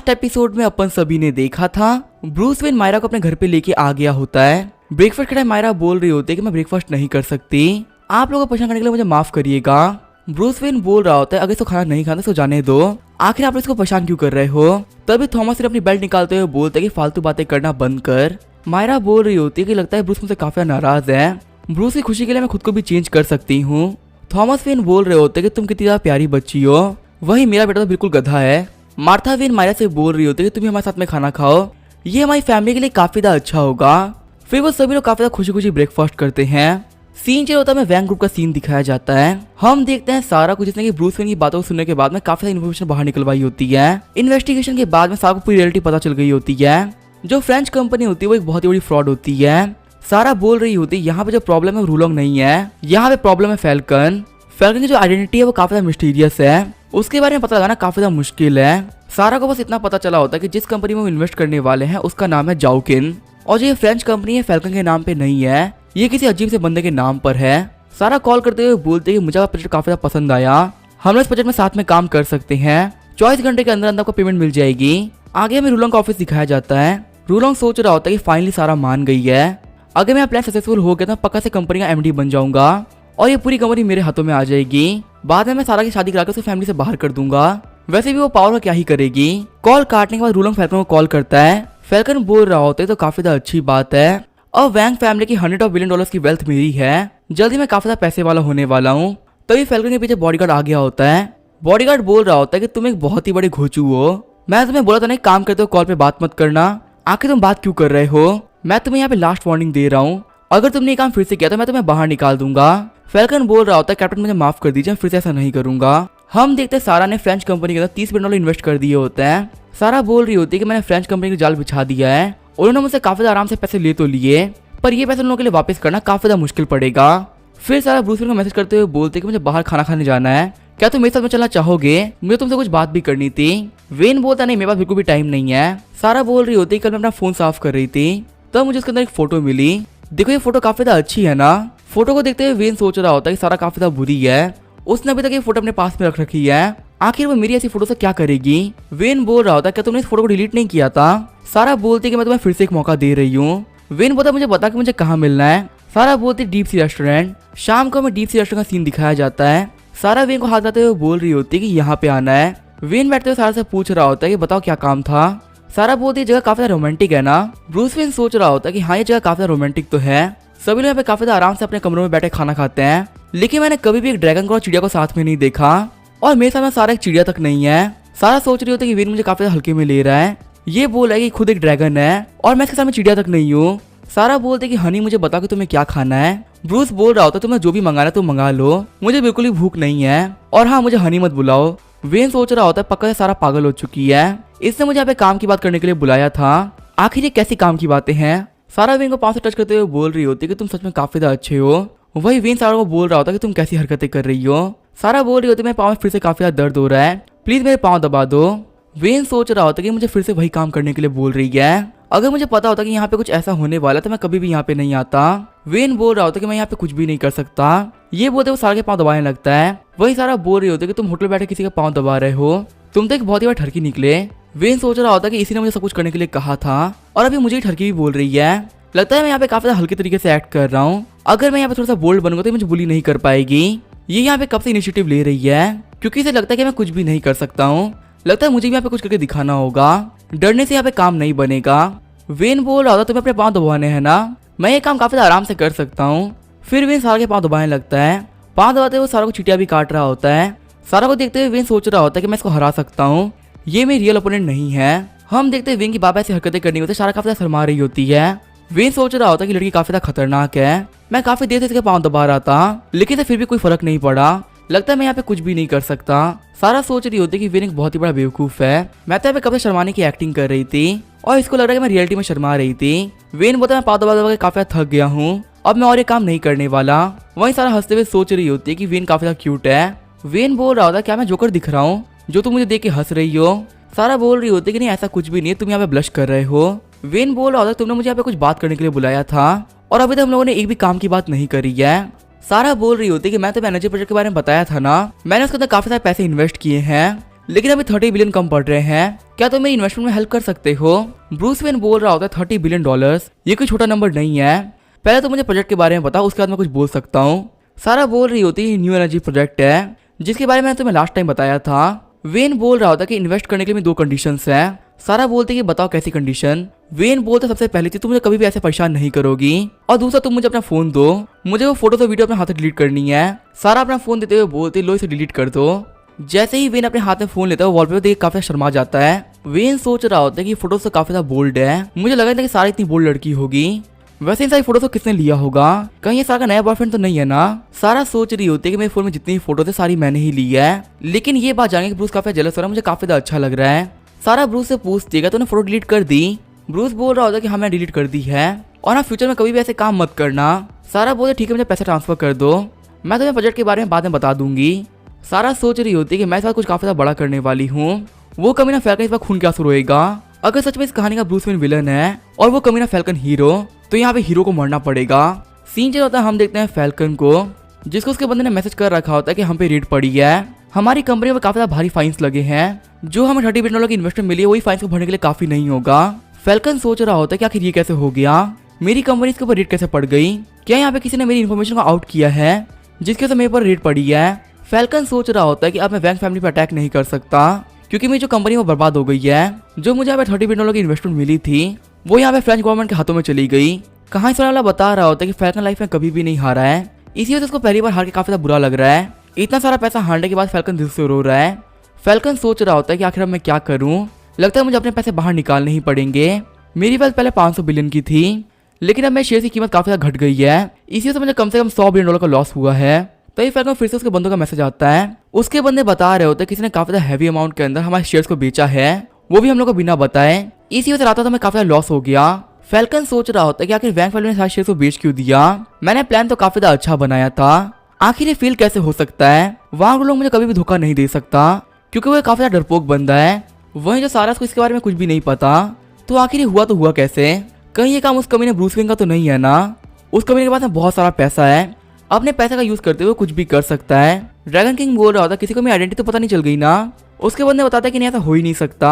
Last episode में अपन सभी ने देखा था ब्रूस वेन मायरा को अपने घर पे लेके आ गया होता है। ब्रेकफास्ट के टाइम मायरा बोल रही होती है कि मैं ब्रेकफास्ट नहीं कर सकती, आप लोगों को परेशान करने के लिए मुझे माफ करिएगा। ब्रूस वेन बोल रहा होता है अगर इसको खाना नहीं खाना तो जाने दो, आखिर आप इसको परेशान क्यों कर रहे हो। तभी थॉमस अपनी बेल्ट निकालते हुए बोलते हैं कि फालतू बातें करना बंद कर। मायरा बोल रही होती है कि लगता है ब्रूस मुझसे काफी नाराज है, ब्रूस की खुशी के लिए मैं खुद को भी चेंज कर सकती हूँ। थॉमस वेन बोल रहे होते हैं कि तुम कितनी ज्यादा प्यारी बच्ची हो, वही मेरा बेटा तो बिल्कुल गधा है। मार्था वेन मायरा से बोल रही होती है कि तुम हमारे साथ में खाना खाओ, ये हमारी फैमिली के लिए काफी ज्यादा अच्छा होगा। फिर वो सभी लोग काफी ज्यादा खुशी खुशी ब्रेकफास्ट करते हैं। सीन चल होता है, वैन ग्रुप का सीन दिखाया जाता है। हम देखते हैं सारा को, जिसने कि ब्रूस वेन की बातों को सुनने के बाद में काफी सारी इन्फॉर्मेशन बाहर निकलवाई होती है। इन्वेस्टिगेशन के बाद में सारा को पूरी रियलिटी पता चल गई होती है। जो फ्रेंच कंपनी होती है वो एक बहुत ही बड़ी फ्रॉड होती है। सारा बोल रही होती है यहाँ पे जो प्रॉब्लम है वो रूलोंग नहीं है, यहाँ पे प्रॉब्लम है फैल्कन। फैल्कन की जो आइडेंटिटी है वो काफी ज्यादा मिस्टीरियस है, उसके बारे में पता लगाना काफी ज्यादा मुश्किल है। सारा को बस इतना पता चला होता है कि जिस कंपनी में वो इन्वेस्ट करने वाले हैं उसका नाम है जाउकिन, और जो ये फ्रेंच कंपनी है फैल्कन के नाम पे नहीं है, ये किसी अजीब से बंदे के नाम पर है। सारा कॉल करते हुए बोलते हैं कि मुझे आपका प्रोजेक्ट काफी ज्यादा पसंद आया, हम लोग इस प्रोजेक्ट में साथ में काम कर सकते हैं, 24 घंटे के अंदर अंदर आपको पेमेंट मिल जाएगी। आगे हमें रूलोंग का ऑफिस दिखाया जाता है। रूलोंग सोच रहा होता है कि फाइनली सारा मान गई है, अगर मेरा प्लान सक्सेसफुल हो गया तो पक्का से कंपनी का एमडी बन जाऊंगा और ये पूरी कंपनी मेरे हाथों में आ जाएगी। बाद में मैं सारा की शादी कराकर उसकी फैमिली से बाहर कर दूंगा। वैसे भी वो पावर का क्या ही करेगी। कॉल काटने के बाद रूलोंग फैल्कन को कॉल करता है। फैल्कन बोल रहा होता है तो काफी ज्यादा अच्छी बात है, और वैंग फैमिली की $100 बिलियन की वेल्थ मेरी है, जल्दी मैं काफी ज्यादा पैसे वाला होने वाला हूँ। तभी फैल्कन के पीछे बॉडीगार्ड आ गया होता है। बॉडीगार्ड बोल रहा होता है कि तुम एक बहुत ही बड़े घोचू हो, मैं तुम्हें बोला था नहीं काम करते हो कॉल पे बात मत करना, आखिर तुम बात क्यों कर रहे हो। मैं तुम्हें यहाँ पे लास्ट वार्निंग दे रहा हूँ, अगर तुमने ये काम फिर से किया तो मैं तुम्हें बाहर निकाल दूंगा। फैल्कन बोल रहा होता है कैप्टन मुझे माफ कर दीजिए, फिर से ऐसा नहीं करूंगा। हम देखते हैं सारा ने फ्रेंच कंपनी के अंदर $30 बिलियन इन्वेस्ट कर दिए होते हैं। सारा बोल रही होती है कि मैंने फ्रेंच कंपनी का जाल बिछा दिया है, उन्होंने मुझसे काफी ज्यादा आराम से पैसे ले तो लिए, पर ये पैसे उन लोगों के लिए वापस करना काफी ज्यादा मुश्किल पड़ेगा। फिर सारा ब्रूस वेन को मैसेज करते हुए बोलते कि मुझे बाहर खाना खाने जाना है, क्या तुम मेरे साथ में चलना चाहोगे, मुझे तुमसे कुछ बात भी करनी थी। वेन बोलता नहीं मेरे पास बिल्कुल भी टाइम नहीं है। सारा बोल रही होती कल मैं अपना फोन साफ कर रही थी तब मुझे उसके अंदर एक फोटो मिली, देखो ये फोटो काफी ज्यादा अच्छी है ना। फोटो को देखते हुए वेन सोच रहा होता है कि सारा काफी ज्यादा बुरी है, उसने अभी तक ये फोटो अपने पास में रख रखी है, आखिर वो मेरी ऐसी फोटो से क्या करेगी। वेन बोल रहा होता है क्या तुमने इस फोटो को डिलीट नहीं किया था। सारा बोलती कि मैं तुम्हें फिर से एक मौका दे रही हूँ। वेन बोलता मुझे बता कि मुझे कहाँ मिलना है। सारा बोलती डीप सी रेस्टोरेंट। शाम को हमें डीप सी रेस्टोरेंट का सीन दिखाया जाता है। सारा वेन को हाथ लाते हुए बोल रही होती है कि यहाँ पे आना है। वेन बैठते हुए सारा से पूछ रहा होता है कि बताओ क्या काम था। सारा बोलती है जगह काफी ज्यादा रोमांटिक है ना। ब्रूस वेन सोच रहा होता है कि हाँ ये जगह काफी ज्यादा रोमांटिक तो है, सभी लोग यहाँ पे काफी ज्यादा आराम से अपने कमरों में बैठे खाना खाते हैं, लेकिन मैंने कभी भी एक ड्रैगन को और चिड़िया को साथ में नहीं देखा, और मेरे साथ में सारा एक चिड़िया तक नहीं है। सारा सोच रही होती है कि वेन मुझे काफी ज्यादा हल्के में ले रहा है, ये बोल रहा है कि खुद एक ड्रैगन है और मैं इसके साथ में चिड़िया तक नहीं हूँ। सारा बोलते कि हनी मुझे बताओ कि तुम्हें क्या खाना है। ब्रूस बोल रहा होता तुम्हें जो भी मंगाना है तुम मंगा लो, मुझे बिल्कुल ही भूख नहीं है, और हाँ मुझे हनी मत बुलाओ। वेन सोच रहा होता है पक्का से सारा पागल हो चुकी है, इसने मुझे यहाँ पे काम की बात करने के लिए बुलाया था, आखिर ये कैसी काम की बातें हैं। सारा वेन को पांव से टच करते हुए बोल रही होती है कि तुम सच में काफी ज्यादा अच्छे हो। वही वेन सारा को बोल रहा होता है कि तुम कैसी हरकतें कर रही हो। सारा बोल रही होती है मेरे पाँव में फिर से काफी ज्यादा दर्द हो रहा है, प्लीज मेरे पाँव दबा दो। वेन सोच रहा होता है कि मुझे फिर से वही काम करने के लिए बोल रही है, अगर मुझे पता होता कि यहाँ पे कुछ ऐसा होने वाला तो मैं कभी भी यहाँ पे नहीं आता। वेन बोल रहा होता कि मैं यहाँ पे कुछ भी नहीं कर सकता, ये बोलते वो सारा के पाँव दबाने लगता है। वही सारा बोल रही होती है कि तुम होटल बैठे किसी का पाँव दबा रहे हो, तुम तो एक बहुत ही बड़ा ठरकी निकले। वेन सोच रहा होता कि इसी ने मुझे सब कुछ करने के लिए कहा था और अभी मुझे ठरकी भी बोल रही है। लगता है मैं यहाँ पे काफी हल्के तरीके से एक्ट कर रहा हूँ, अगर मैं यहाँ पे थोड़ा सा बोल्ड बनूंगा तो मुझे बुली नहीं कर पाएगी। ये यहाँ पे कब से इनिशिएटिव ले रही है, क्योंकि इसे लगता है कि मैं कुछ भी नहीं कर सकता हूँ, लगता है मुझे भी यहाँ पे कुछ करके दिखाना होगा, डरने से यहाँ पे काम नहीं बनेगा। वेन बोल रहा था तुम्हें अपने पाँव दबाने हैं ना, मैं ये काम काफी आराम से कर सकता हूँ। फिर वेन सारा के पाँव दबाने लगता है, पाँव दबाते हुए सारा को चीटियां भी काट रहा होता है। सारा को देखते हुए वेन सोच रहा होता है कि मैं इसको हरा सकता हूँ, ये मेरी रियल ओपोनेंट नहीं है। हम देखते हैं वेन की बाबा ऐसी हरकतें करनी होती है, सारा काफी शर्मा रही होती है। वेन सोच रहा होता है कि लड़की काफी ज्यादा खतरनाक है, मैं काफी देर से इसके पाँव दबा रहा था, लेकिन फिर भी कोई फर्क नहीं पड़ा, लगता है मैं यहाँ पे कुछ भी नहीं कर सकता। सारा सोच रही होती है कि वेन एक बहुत ही बड़ा बेवकूफ है, मैं तो यहाँ पे कब से शर्माने की एक्टिंग कर रही थी और इसको लग रहा है कि मैं रियलिटी में शर्मा रही थी। वेन बोलता मैं पाँव दबा दबा के काफी थक गया हूँ, अब मैं और ये काम नहीं करने वाला। वहीं सारा हंसते हुए सोच रही होती है कि वेन काफी ज्यादा क्यूट है। वेन बोल रहा होता क्या मैं जोकर दिख रहा हूँ जो तुम मुझे देख के हंस रही हो। सारा बोल रही होती है कि नहीं ऐसा कुछ भी नहीं है, तुम यहाँ पे ब्लश कर रहे हो। वेन बोल रहा होता तुमने मुझे यहाँ पे कुछ बात करने के लिए बुलाया था और अभी तक हम लोगों ने एक भी काम की बात नहीं करी है। सारा बोल रही होती है कि मैं तो एनर्जी प्रोजेक्ट के बारे में बताया था ना, मैंने उसके अंदर काफी सारे पैसे इन्वेस्ट किए हैं, लेकिन अभी 30 बिलियन कम पड़ रहे हैं, क्या तुम मेरी इन्वेस्टमेंट में हेल्प कर सकते हो? ब्रूस वेन बोल रहा होता है 30 बिलियन डॉलर्स ये कोई छोटा नंबर नहीं है, पहले तो मुझे प्रोजेक्ट के बारे में बताओ, उसके बाद मैं कुछ बोल सकता हूँ। सारा बोल रही होती है न्यू एनर्जी प्रोजेक्ट है जिसके बारे में मैंने तुम्हें लास्ट टाइम बताया था। वेन बोल रहा होता कि इन्वेस्ट करने के लिए 2 कंडीशंस हैं। सारा बोलते कि बताओ कैसी कंडीशन। वेन बोलते सबसे पहले थी तुम मुझे कभी भी ऐसे परेशान नहीं करोगी, और दूसरा तुम मुझे अपना फोन दो, मुझे वो फोटो तो वीडियो अपने हाथ से डिलीट करनी है। सारा अपना फोन देते हुए बोलती लो इसे डिलीट कर दो। जैसे ही वेन अपने हाथ में फोन लेता है वॉलपेपर देख काफी शर्मा जाता है। वेन सोच रहा होता है कि फोटो तो काफी ज्यादा बोल्ड है, मुझे लगा था कि सारा इतनी बोल्ड लड़की होगी। वैसे इन सारी फोटो तो किसने लिया होगा, कहीं ये सारा का नया बॉयफ्रेंड तो नहीं है ना। सारा सोच रही होती है कि मेरे फोन में जितनी फोटो थे सारी मैंने ही ली है, लेकिन ये बात जाने कि ब्रूस काफी जेलस हो रहा है, मुझे काफी ज्यादा अच्छा लग रहा है। सारा ब्रूस से पूछती है तूने फोटो डिलीट कर दी? ब्रूस बोल रहा होता है कि हाँ मैंने डिलीट कर दी है, और हाँ फ्यूचर में कभी भी ऐसे काम मत करना। सारा बोलते ठीक है मुझे पैसा ट्रांसफर कर दो, मैं तुम्हें बजट के बारे में बाद में बता दूंगी। सारा सोच रही होती है कि मैं इस बार कुछ काफी ज्यादा बड़ा करने वाली हूँ। वो कमीना फैल्कन इस बार खून क्या शुरू होएगा। अगर सच में इस कहानी का ब्रूस वेन विलन है और वो कमीना फैल्कन हीरो, तो यहाँ पे हीरो को मरना पड़ेगा। सीन चल होता है हम देखते हैं फैल्कन को, जिसको उसके बंदे ने मैसेज कर रखा होता है कि हम पे रेड पड़ी है, हमारी कंपनी में काफी भारी फाइन्स लगे हैं, जो हमें 30 बिलियन डॉलर की इन्वेस्टमेंट मिली है वही फाइन्स को भरने के लिए काफी नहीं होगा। फैल्कन सोच रहा होता है कि आखिर ये कैसे हो गया, मेरी कंपनी इसके ऊपर रेड कैसे पड़ गई, क्या यहाँ पे किसी ने मेरी इन्फॉर्मेशन को आउट किया है जिसके वजह मेरे पर रेड पड़ी है। फैल्कन सोच रहा होता है कि अब मैं वैंग फैमिली पर अटैक नहीं कर सकता, क्योंकि मेरी जो कंपनी वो बर्बाद हो गई है, जो मुझे यहाँ पे 30 बिलियन डॉलर की इन्वेस्टमेंट मिली थी वो यहाँ पे फ्रेंच गवर्नमेंट के हाथों में चली गई। कहानी सुनाने वाला बता रहा होता है कि फैल्कन लाइफ में कभी भी नहीं हारा है, इसी वजह से उसको पहली बार हार के काफी ज्यादा बुरा लग रहा है। इतना सारा पैसा हारने के बाद फैल्कन दिल से रो रहा है। फैल्कन सोच रहा होता है कि आखिर अब मैं क्या करूं, लगता है मुझे अपने पैसे बाहर निकालने ही पड़ेंगे। मेरी वेल्थ पहले 500 बिलियन की थी, लेकिन अब मेरे शेयर की कीमत काफी ज्यादा घट गई है, इसी वजह से मुझे कम से कम 100 बिलियन डॉलर का लॉस हुआ है। तभी फैल्कन फिर से उसके बंदों का मैसेज आता है, उसके बंदे बता रहे होते हैं किसी ने काफी ज्यादा हैवी अमाउंट के अंदर हमारे शेयर्स को बेचा है, वो भी हम लोग को बिना बताए, इसी वजह से रात हमें काफी लॉस हो गया। फैल्कन सोच रहा होता है कि आखिर वैंग फैमिली ने सारे शेयर को बेच क्यों दिया, मैंने प्लान तो काफी ज्यादा अच्छा बनाया था, आखिर ये फील कैसे हो सकता है, वहां लोग मुझे कभी भी धोखा नहीं दे सकता, क्योंकि वो काफी ज्यादा डरपोक बंदा है। वहीं जो सारा को इसके बारे में कुछ भी नहीं पता, तो आखिर ये हुआ तो हुआ कैसे, कहीं ये काम उस कमीने ब्रूस वेन का तो नहीं है ना। उस कमीने के पास में बहुत सारा पैसा है, अपने पैसे का यूज करते हुए कुछ भी कर सकता है। ड्रैगन किंग बोल रहा होता किसी को मेरी आइडेंटिटी तो पता नहीं चल गई ना। उसके बंदे बताता है कि नहीं ऐसा हो ही नहीं सकता,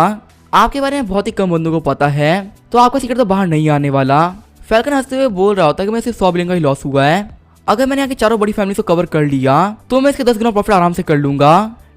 आपके बारे में बहुत ही कम बंदों को पता है, तो आपका सीक्रेट तो बाहर नहीं आने वाला। फैल्कन हंसते हुए बोल रहा होता है कि मैं सिर्फ 100 बिलियन का ही लॉस हुआ है, अगर मैंने यहाँ की चारों बड़ी फैमिली को कवर कर लिया तो मैं इसके 10 गुना प्रॉफिट आराम से कर लूंगा।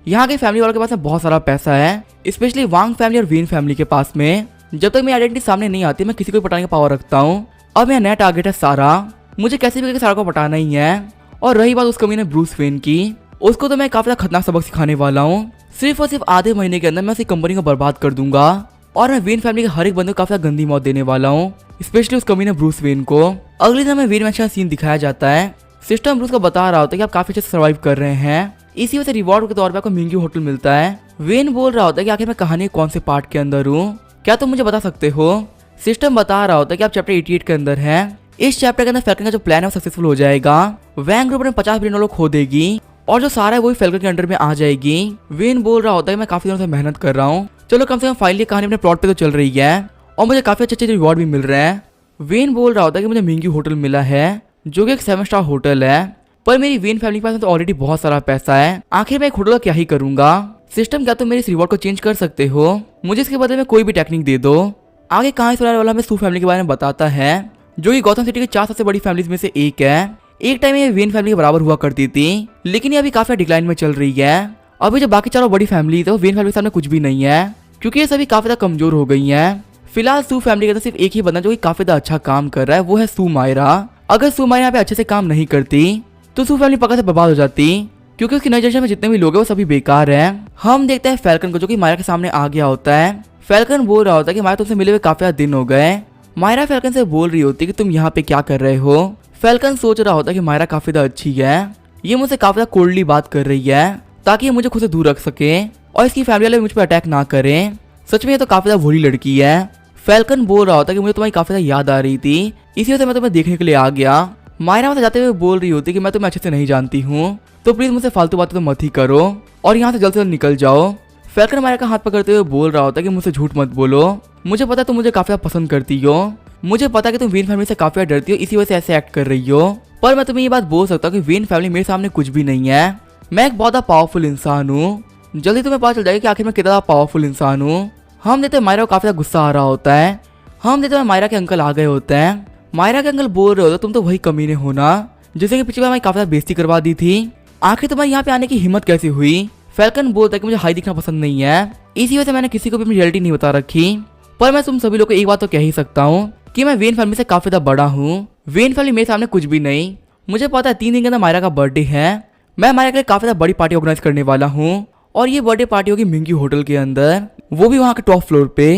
यहाँ के फैमिली वालों के पास में बहुत सारा पैसा है, स्पेशली वांग फैमिली और वेन फैमिली के पास में। जब तक मेरी आइडेंटिटी सामने नहीं आती मैं किसी को पटाने का पावर रखता हूँ। अब मेरा नया टारगेट है सारा, मुझे कैसे भी करके सारा को पटाना ही है। और रही बात उस कमीने ब्रूस वेन की, उसको तो मैं काफी खतरनाक सबक सिखाने वाला हूँ। सिर्फ और सिर्फ आधे महीने के अंदर मैं उसकी कंपनी को बर्बाद कर दूंगा, और मैं वेन फैमिली के हर एक बंदे को काफी गंदी मौत देने वाला हूँ, स्पेशली उस कमीने ब्रूस वेन को। अगले दिन हमें वेन मैंशन सीन दिखाया जाता है। सिस्टम ब्रूस को बता रहा होता है कि आप काफी अच्छे से सर्वाइव कर रहे हैं, इसी वजह से रिवॉर्ड के तौर पर आपको महंगी होटल मिलता है। वेन बोल रहा होता है कि आखिर मैं कहानी कौन से पार्ट के अंदर हूँ, क्या तुम मुझे बता सकते हो। सिस्टम बता रहा होता है कि आप चैप्टर 88 के अंदर हैं। इस चैप्टर के अंदर फैल्कन का जो प्लान है वो सक्सेसफुल हो जाएगा, वैंग ग्रुप ने 50 बिलियन डॉलर खो देगी, और जो सारा है वो फैल्कन के अंडर में आ जाएगी। वेन बोल रहा होता है मैं काफी दिनों से मेहनत कर रहा हूँ, चलो कम से कम फाइनली कहानी अपने प्लॉट पे तो चल रही है, और मुझे काफी अच्छे रिवॉर्ड भी मिल रहे हैं। वेन बोल रहा होता है कि मुझे महंगी होटल मिला है, जो कि एक 7 स्टार होटल है, पर मेरी वेन फैमिली के पास तो ऑलरेडी बहुत सारा पैसा है, आखिर मैं एक होटल का क्या ही करूंगा। सिस्टम क्या तुम मेरे इस रिवॉर्ड को चेंज कर सकते हो, मुझे इसके बदले में कोई भी टेक्निक दे दो। आगे कहानी सुनाने वाला हमें सू फैमिली के बारे में बताता है, जो कि गौतम सिटी की 4 सबसे बड़ी फैमिलीज में से एक है। एक टाइम ये वेन फैमिली के बराबर हुआ करती थी, लेकिन ये अभी काफी डिक्लाइन में चल रही है। अभी जो बाकी चारों बड़ी फैमिली है वो वेन फैमिली के सामने कुछ भी नहीं है, क्योंकि ये सभी काफी ज्यादा कमजोर हो गई हैं। फिलहाल सू फैमिली के अंदर सिर्फ एक ही बंदा जो कि काफी ज्यादा अच्छा काम कर रहा है, वो है सू मायरा। अगर सू मायरा यहाँ पे अच्छे से काम नहीं करती तो सू फैमिली पक्का से बर्बाद हो जाती, क्योंकि उसकी नई जनरेशन में जितने भी लोग हैं वो सभी बेकार हैं। हम देखते हैं फैल्कन को, जो कि मायरा के सामने आ गया होता है। फैल्कन बोल रहा होता है कि मायरा तुमसे मिले हुए काफी दिन हो गए। मायरा फैल्कन से बोल रही होती है कि तुम यहाँ पे क्या कर रहे हो। फैल्कन सोच रहा होता है कि मायरा काफी ज्यादा अच्छी है, ये मुझसे काफी ज्यादा कोल्डली बात कर रही है, ताकि ये मुझे खुद से दूर रख सके और इसकी फैमिली वाले मुझ पर अटैक ना करें। सच में ये तो काफी ज्यादा भोली लड़की है। फैल्कन बोल रहा होता है कि मुझे तुम्हारी काफी ज्यादा याद आ रही थी, इसी वजह से मैं तुम्हें देखने के लिए आ गया। मायरा वहां जाते हुए बोल रही होती कि मैं तुम्हें अच्छे से नहीं जानती हूँ, तो प्लीज मुझसे फालतू बातें तो मत ही करो और यहाँ से जल्द से जल्द निकल जाओ। फैल्कन मायरा का हाथ पकड़ते हुए बोल रहा होता है कि मुझसे झूठ मत बोलो, मुझे पता है तुम मुझे काफी पसंद करती हो, मुझे पता है कि तुम वेन फैमिली से काफी डरती हो, इसी वजह से ऐसे एक्ट कर रही हो, पर मैं तुम्हें ये बात बोल सकता हूँ कि वेन फैमिली मेरे सामने कुछ भी नहीं है। मैं एक बहुत पावरफुल इंसान हूँ, जल्दी तुम्हें पता चल जाएगा कि आखिर मैं कितना पावरफुल इंसान हूँ। हम देखते हैं मायरा को काफी गुस्सा आ रहा होता है। हम देखते हैं मायरा के अंकल आ गए होते हैं। मायरा के अंकल बोल रहे होते तुम तो वही कमीने हो ना जिससे कि पिछली बार हमारी काफी बेइज्जती करवा दी थी। आखिर तुम्हारे यहाँ पे आने की हिम्मत कैसे हुई? फैल्कन बोलता है कि मुझे हाई दिखना पसंद नहीं है, इसी वजह से मैंने किसी को भी अपनी रियलिटी नहीं बता रखी। पर मैं तुम सभी लोग को एक बात तो कह ही सकता हूँ कि मैं वेन फैमिली से काफी ज्यादा बड़ा हूँ। वेन फैमिली मेरे सामने कुछ भी नहीं। मुझे पता है 3 दिन के अंदर मायरा का बर्थडे है। मैं मायरा के लिए काफी ज्यादा बड़ी पार्टी ऑर्गेनाइज करने वाला हूँ और ये बर्थडे पार्टी होगी मिंगी होटल के अंदर, वो भी वहाँ के टॉप फ्लोर पे।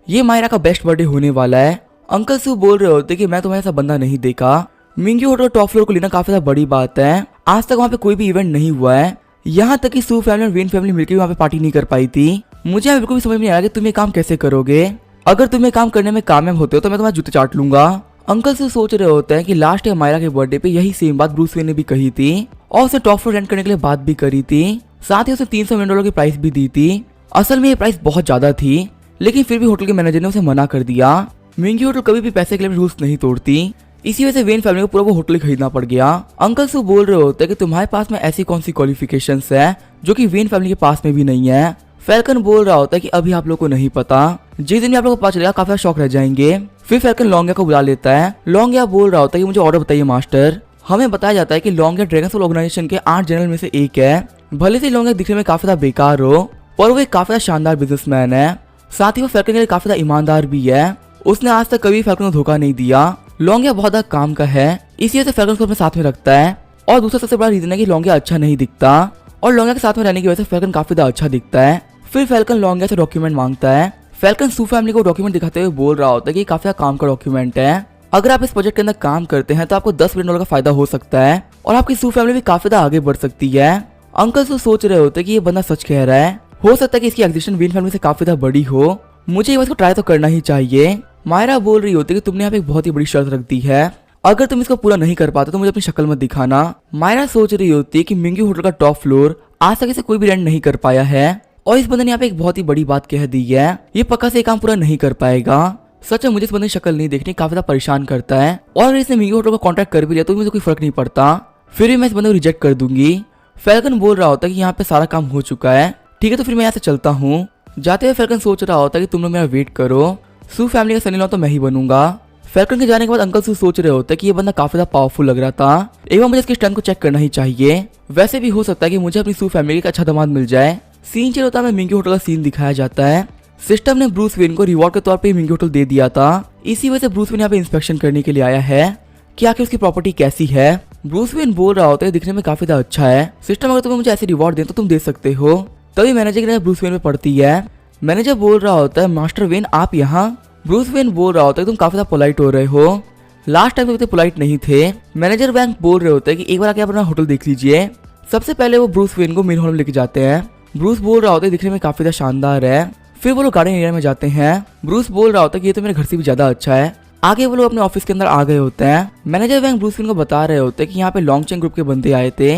ये मायरा का बेस्ट बर्थडे होने वाला है। अंकल सू बोल रहे होते कि मैं तुम्हें ऐसा बंदा नहीं देखा। मिंगी होटल टॉप फ्लोर को लेना काफी ज्यादा बड़ी बात है। आज तक वहाँ पे कोई भी इवेंट नहीं हुआ है। यहाँ तक कि सू फैमिली और वेन फैमिली मिलकर वहाँ पे पार्टी नहीं कर पाई थी। मुझे बिल्कुल भी समझ में नहीं आया कि तुम ये काम कैसे करोगे। अगर तुम ये काम करने में कामयाब होते हो तो मैं तुम्हारे जूते चाट लूंगा। अंकल से सोच रहे होते हैं कि लास्ट ईयर मायरा के बर्थडे पे यही सेम बात ब्रूस वेन ने भी कही थी और उसे टॉप फ्लोर रेंट करने के लिए बात भी करी थी। साथ ही उसे $300 मिलियन की प्राइस भी दी थी। असल में ये प्राइस बहुत ज्यादा थी, लेकिन फिर भी होटल के मैनेजर ने उसे मना कर दिया। मिंगी होटल कभी भी पैसे के लिए रूल्स नहीं तोड़ती, इसी वजह से वेन फैमिली को पूरा वो होटल खरीदना पड़ गया। अंकल सू बोल रहे होते हैं कि तुम्हारे पास में ऐसी कौन सी क्वालिफिकेशंस है जो कि वेन फैमिली के पास में भी नहीं है। फैल्कन बोल रहा होता है कि अभी आप लोग को नहीं पता, जिस दिन भी आप लोग को पता चलेगा काफी शौक रह जाएंगे। फिर फैल्कन लॉन्गिया को बुला लेता है। लॉन्गिया बोल रहा होता है कि मुझे ऑर्डर बताइए मास्टर। हमें बताया जाता है कि लॉन्गिया ड्रैगन सोल ऑर्गेनाइजेशन के 8 जनरल में से एक है। भले से लॉन्गिया दिखने में काफी ज्यादा बेकार हो, पर वो एक काफी ज्यादा शानदार बिजनेसमैन है। साथ ही वो फैल्कन के लिए काफी ज्यादा ईमानदार भी है। उसने आज तक कभी फैल्कन को धोखा नहीं दिया। लॉन्गिया बहुत ज्यादा काम का है, इसी वजह से फैल्कन को अपने साथ में रखता है। और दूसरा सबसे बड़ा रीजन है कि लॉन्गिया अच्छा नहीं दिखता और लॉन्गिया के साथ में रहने की वजह से फैल्कन काफी ज्यादा अच्छा दिखता है। फिर फैल्कन लॉन्गिया से डॉक्यूमेंट मांगता है। फैल्कन सू फैमिली को डॉक्यूमेंट दिखाते हुए बोल रहा होता है कि काफी काम का डॉक्यूमेंट है। अगर आप इस प्रोजेक्ट के अंदर काम करते हैं तो आपको $10 मिलियन का फायदा हो सकता है और आपकी सू फैमिली भी काफी ज्यादा आगे बढ़ सकती है। अंकल सू सोच रहे होते कि ये बंदा सच कह रहा है। हो सकता है कि इसकी एग्जिस्टेंस वेन फैमिली से काफी ज्यादा बड़ी हो। मुझे ये बात को ट्राई तो करना ही चाहिए। मायरा बोल रही होती कि तुमने यहाँ पे एक बहुत ही बड़ी शर्त रख दी है, अगर तुम इसको पूरा नहीं कर पाते तो मुझे अपनी शक्ल मत दिखाना। मायरा सोच रही होती है कि मिंगी होटल का टॉप फ्लोर आज तक इसे कोई भी रेंट नहीं कर पाया है और इस बंदे ने यहाँ पे एक बहुत ही बड़ी बात कह दी है। ये पक्का से काम पूरा नहीं कर पाएगा। सच में मुझे इस बंदे की शक्ल नहीं देखनी काफी ज्यादा परेशान करता है और अगर इसने मिंगी होटल का कॉन्ट्रैक्ट कर भी लिया तो मुझे कोई फर्क नहीं पड़ता, फिर भी मैं इस बंदे को रिजेक्ट कर दूंगी। फैल्कन बोल रहा होता है कि यहाँ पे सारा काम हो चुका है, ठीक है तो फिर मैं यहाँ से चलता हूँ। जाते हुए फैल्कन सोच रहा होता है कि तुम लोग मेरा वेट करो, सू फैमिली का सनी लॉ तो मैं ही बनूंगा। फैल्कन के जाने के बाद अंकल सू सोच रहे होते हैं कि ये बंदा काफी ज्यादा पावरफुल लग रहा था, एक बार मुझे इसके स्टंट को चेक करना ही चाहिए। वैसे भी हो सकता है कि मुझे अपनी सू फैमिली का अच्छा दामाद मिल जाए। सीन चल होता है मिंगी होटल का सीन दिखाया जाता है। सिस्टम ने ब्रूस वेन को रिवॉर्ड के तौर पे मिंगी होटल दे दिया था, इसी वजह से ब्रूस वेन यहाँ पे इंस्पेक्शन करने के लिए आया है कि आखिर उसकी प्रॉपर्टी कैसी है। ब्रूस वेन बोल रहा होता है दिखने में काफी ज्यादा अच्छा है, सिस्टम अगर तुम्हें मुझे ऐसे रिवॉर्ड दे तो तुम दे सकते हो। तभी मैनेजर की नजर ब्रूस वेन में पड़ती है। मैनेजर बोल रहा होता है मास्टर वेन आप यहाँ। ब्रूस वेन बोल रहा होता है तुम काफी ज्यादा पोलाइट हो रहे हो, लास्ट टाइम तो इतने पोलाइट नहीं थे। मैनेजर बैंक बोल रहे होते हैं कि एक बार आके अपना होटल देख लीजिए। सबसे पहले वो ब्रूस वेन को मेन हॉल में लेके जाते हैं। ब्रूस बोल रहा होता है दिखने में काफी ज्यादा शानदार है। फिर वो लोग गार्डन एरिया में जाते हैं। ब्रूस बोल रहा होता है कि ये तो मेरे घर से भी ज्यादा अच्छा है। आगे वो लोग अपने ऑफिस के अंदर आ गए होते हैं। मैनेजर बैंक ब्रूस वेन को बता रहे होते हैं कि यहाँ पे लॉन्ग चेन ग्रुप के बंदे आए थे।